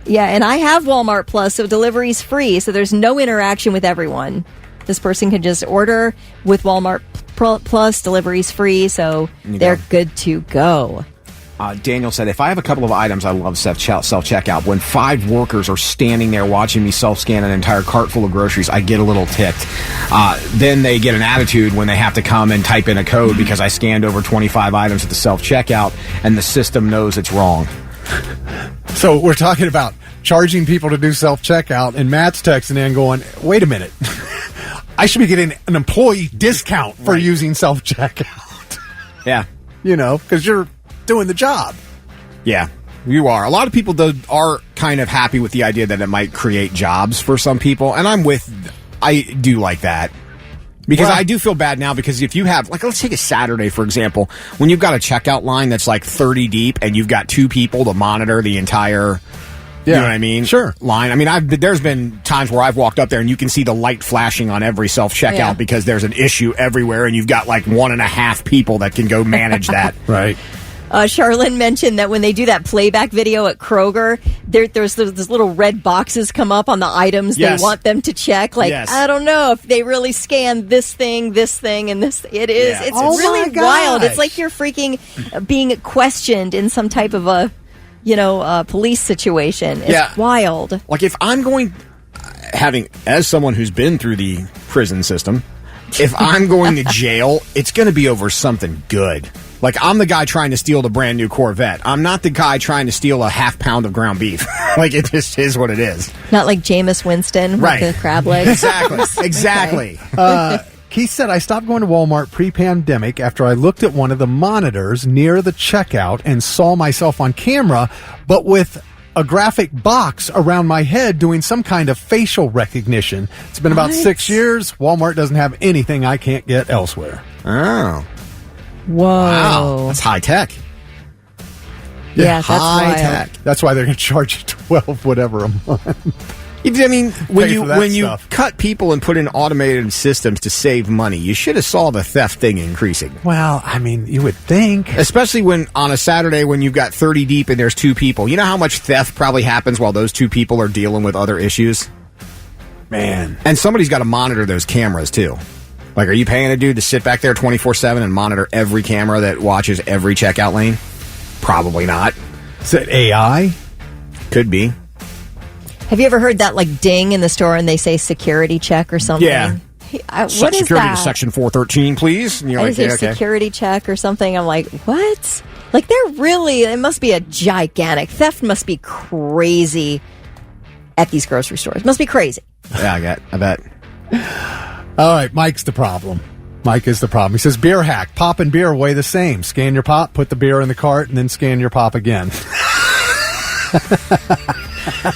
Yeah, and I have Walmart Plus, so delivery's free, so there's no interaction with everyone. This person can just order with Walmart Plus, delivery's free, so they're good to go. Daniel said, if I have a couple of items I love self-checkout, when 5 workers are standing there watching me self-scan an entire cart full of groceries, I get a little ticked. Then they get an attitude when they have to come and type in a code because I scanned over 25 items at the self-checkout and the system knows it's wrong. So we're talking about charging people to do self-checkout, and Matt's texting in going, wait a minute. I should be getting an employee discount for using self-checkout. Yeah. You know, because you're doing the job. Yeah, you are. A lot of people are kind of happy with the idea that it might create jobs for some people, and I do like that. Because I do feel bad now, because if you have, like, let's take a Saturday, for example, when you've got a checkout line that's like 30 deep and you've got 2 people to monitor the entire, you know what I mean? Sure. Line. I mean, there's been times where I've walked up there and you can see the light flashing on every self-checkout because there's an issue everywhere and you've got like 1.5 people that can go manage that. Right. Charlene mentioned that when they do that playback video at Kroger, there's those little red boxes come up on the items they want them to check. Like, I don't know if they really scan this thing, and this. It is. Yeah. It's really wild. It's like you're freaking being questioned in some type of a, police situation. It's wild. Like, if I'm as someone who's been through the prison system, if I'm going to jail, it's going to be over something good. Like, I'm the guy trying to steal the brand new Corvette. I'm not the guy trying to steal a half pound of ground beef. Like, it just is what it is. Not like Jameis Winston with the crab legs. Exactly. Keith said, I stopped going to Walmart pre-pandemic after I looked at one of the monitors near the checkout and saw myself on camera, but with a graphic box around my head doing some kind of facial recognition. It's been about 6 years. Walmart doesn't have anything I can't get elsewhere. Oh. Whoa. Wow. That's high tech. Yeah, that's high wild. tech. That's why they're going to charge you $12 whatever a month. I mean, when you stuff. cut people and put in automated systems to save money, you should have saw the theft thing increasing. Well, I mean, you would think. Especially when on a Saturday when you've got 30 deep and there's 2 people. You know how much theft probably happens while those 2 people are dealing with other issues? Man. And somebody's got to monitor those cameras, too. Like, are you paying a dude to sit back there 24/7 and monitor every camera that watches every checkout lane? Probably not. Is it AI? Could be. Have you ever heard that, like, ding in the store and they say security check or something? Yeah. What Set is security that? to section 413, please. And you're like, Is there yeah, okay. security check or something? I'm like, what? Like, it must be a gigantic, theft must be crazy at these grocery stores. It must be crazy. Yeah, I bet. All right, Mike's the problem. Mike is the problem. He says, beer hack. Pop and beer weigh the same. Scan your pop, put the beer in the cart, and then scan your pop again.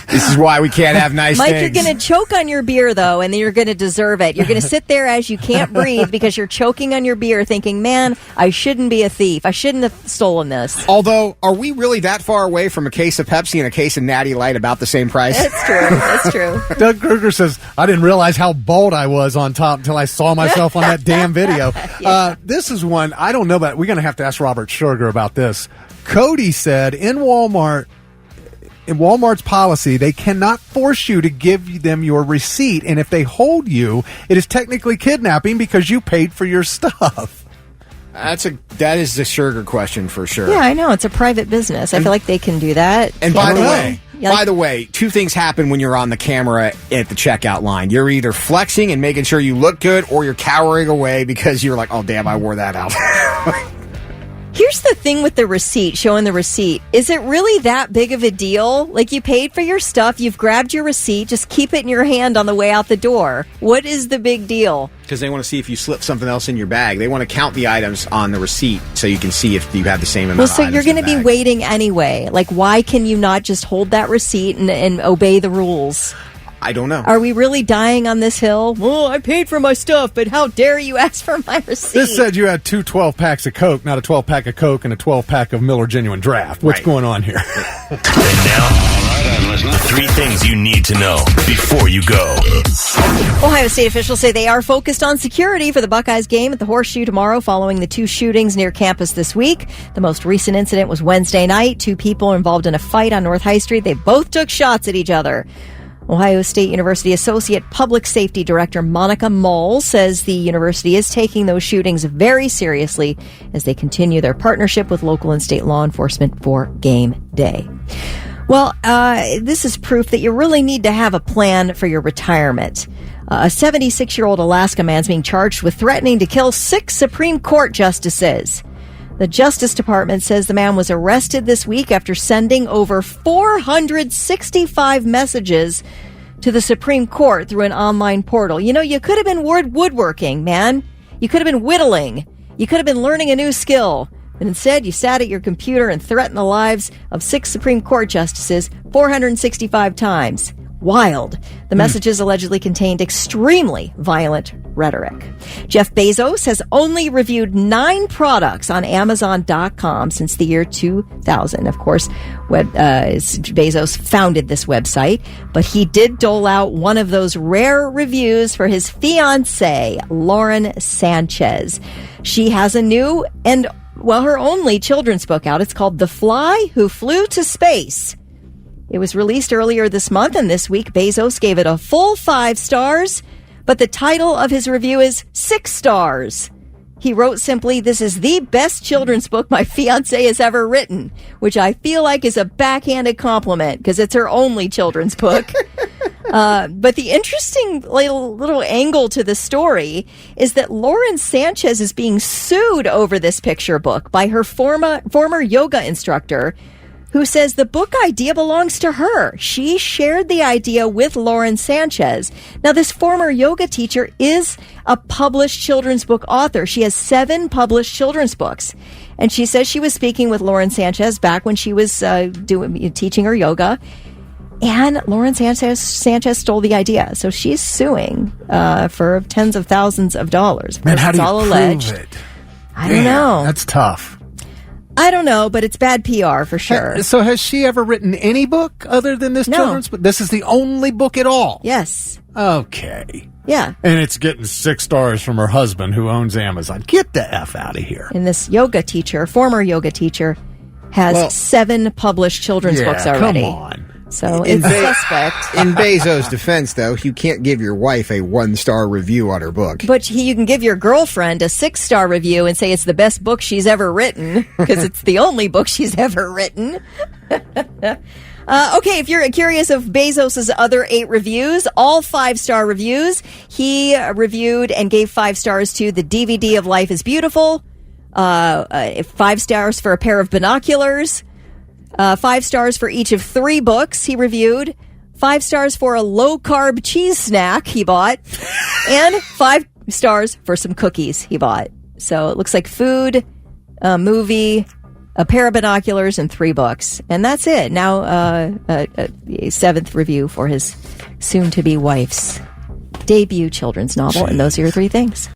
This is why we can't have nice Mike, things. you're going to choke on your beer, though, and then you're going to deserve it. You're going to sit there as you can't breathe because you're choking on your beer thinking, man, I shouldn't be a thief. I shouldn't have stolen this. Although, are we really that far away from a case of Pepsi and a case of Natty Light about the same price? That's true. That's true. Doug Kruger says, I didn't realize how bold I was on top until I saw myself on that damn video. Yeah. This is one, I don't know about, we're going to have to ask Robert Sugar about this. Cody said in Walmart's policy, they cannot force you to give them your receipt, and if they hold you, it is technically kidnapping because you paid for your stuff. That is the sugar question for sure. Yeah, I know. It's a private business. I feel like they can do that. And by the way, 2 things happen when you're on the camera at the checkout line. You're either flexing and making sure you look good, or you're cowering away because you're like, oh, damn, I wore that out. Here's the thing with the receipt, showing the receipt. Is it really that big of a deal? Like, you paid for your stuff, you've grabbed your receipt, just keep it in your hand on the way out the door. What is the big deal? Because they want to see if you slip something else in your bag. They want to count the items on the receipt so you can see if you have the same amount of items. Well, so you're going to be waiting anyway. Like, why can you not just hold that receipt and obey the rules? I don't know. Are we really dying on this hill? Well, I paid for my stuff, but how dare you ask for my receipt? This said you had 2 12-packs of Coke, not a 12-pack of Coke and a 12-pack of Miller Genuine Draft. What's going on here? And now, all right, I'm listening. 3 things you need to know before you go. Ohio State officials say they are focused on security for the Buckeyes game at the Horseshoe tomorrow following the 2 shootings near campus this week. The most recent incident was Wednesday night. 2 people involved in a fight on North High Street. They both took shots at each other. Ohio State University Associate Public Safety Director Monica Mull says the university is taking those shootings very seriously as they continue their partnership with local and state law enforcement for game day. Well, this is proof that you really need to have a plan for your retirement. A 76-year-old Alaska man's being charged with threatening to kill 6 Supreme Court justices. The Justice Department says the man was arrested this week after sending over 465 messages to the Supreme Court through an online portal. You know, you could have been woodworking, man. You could have been whittling. You could have been learning a new skill. But instead, you sat at your computer and threatened the lives of 6 Supreme Court justices 465 times. Wild. The messages allegedly contained extremely violent rhetoric. Jeff Bezos has only reviewed 9 products on Amazon.com since the year 2000. Of course, Bezos founded this website, but he did dole out one of those rare reviews for his fiancée, Lauren Sanchez. She has a new and, her only children's book out. It's called The Fly Who Flew to Space. It was released earlier this month, and this week Bezos gave it a full 5 stars, but the title of his review is 6 stars. He wrote simply, "This is the best children's book my fiancée has ever written," which I feel like is a backhanded compliment because it's her only children's book. But the interesting little angle to the story is that Lauren Sanchez is being sued over this picture book by her former yoga instructor, who says the book idea belongs to her. She shared the idea with Lauren Sanchez. Now, this former yoga teacher is a published children's book author. She has 7 published children's books. And she says she was speaking with Lauren Sanchez back when she was teaching her yoga. And Lauren Sanchez stole the idea. So she's suing for tens of thousands of dollars. Man, how do you all prove alleged. it? I don't know. That's tough. I don't know, but it's bad PR for sure. So has she ever written any book other than this children's book? This is the only book at all? Yes. Okay. Yeah. And it's getting 6 stars from her husband who owns Amazon. Get the F out of here. And this former yoga teacher, has 7 published children's books already. Come on. So it's suspect. In Bezos' defense, though, you can't give your wife a 1-star review on her book. But you can give your girlfriend a 6-star review and say it's the best book she's ever written, because it's the only book she's ever written. Okay, if you're curious of Bezos' other 8 reviews, all 5-star reviews, he reviewed and gave 5 stars to The DVD of Life is Beautiful, 5 stars for a pair of binoculars, 5 stars for each of 3 books he reviewed, 5 stars for a low-carb cheese snack he bought, and 5 stars for some cookies he bought. So it looks like food, a movie, a pair of binoculars, and 3 books. And that's it. Now, a 7th review for his soon-to-be wife's debut children's novel. And those are your 3 things.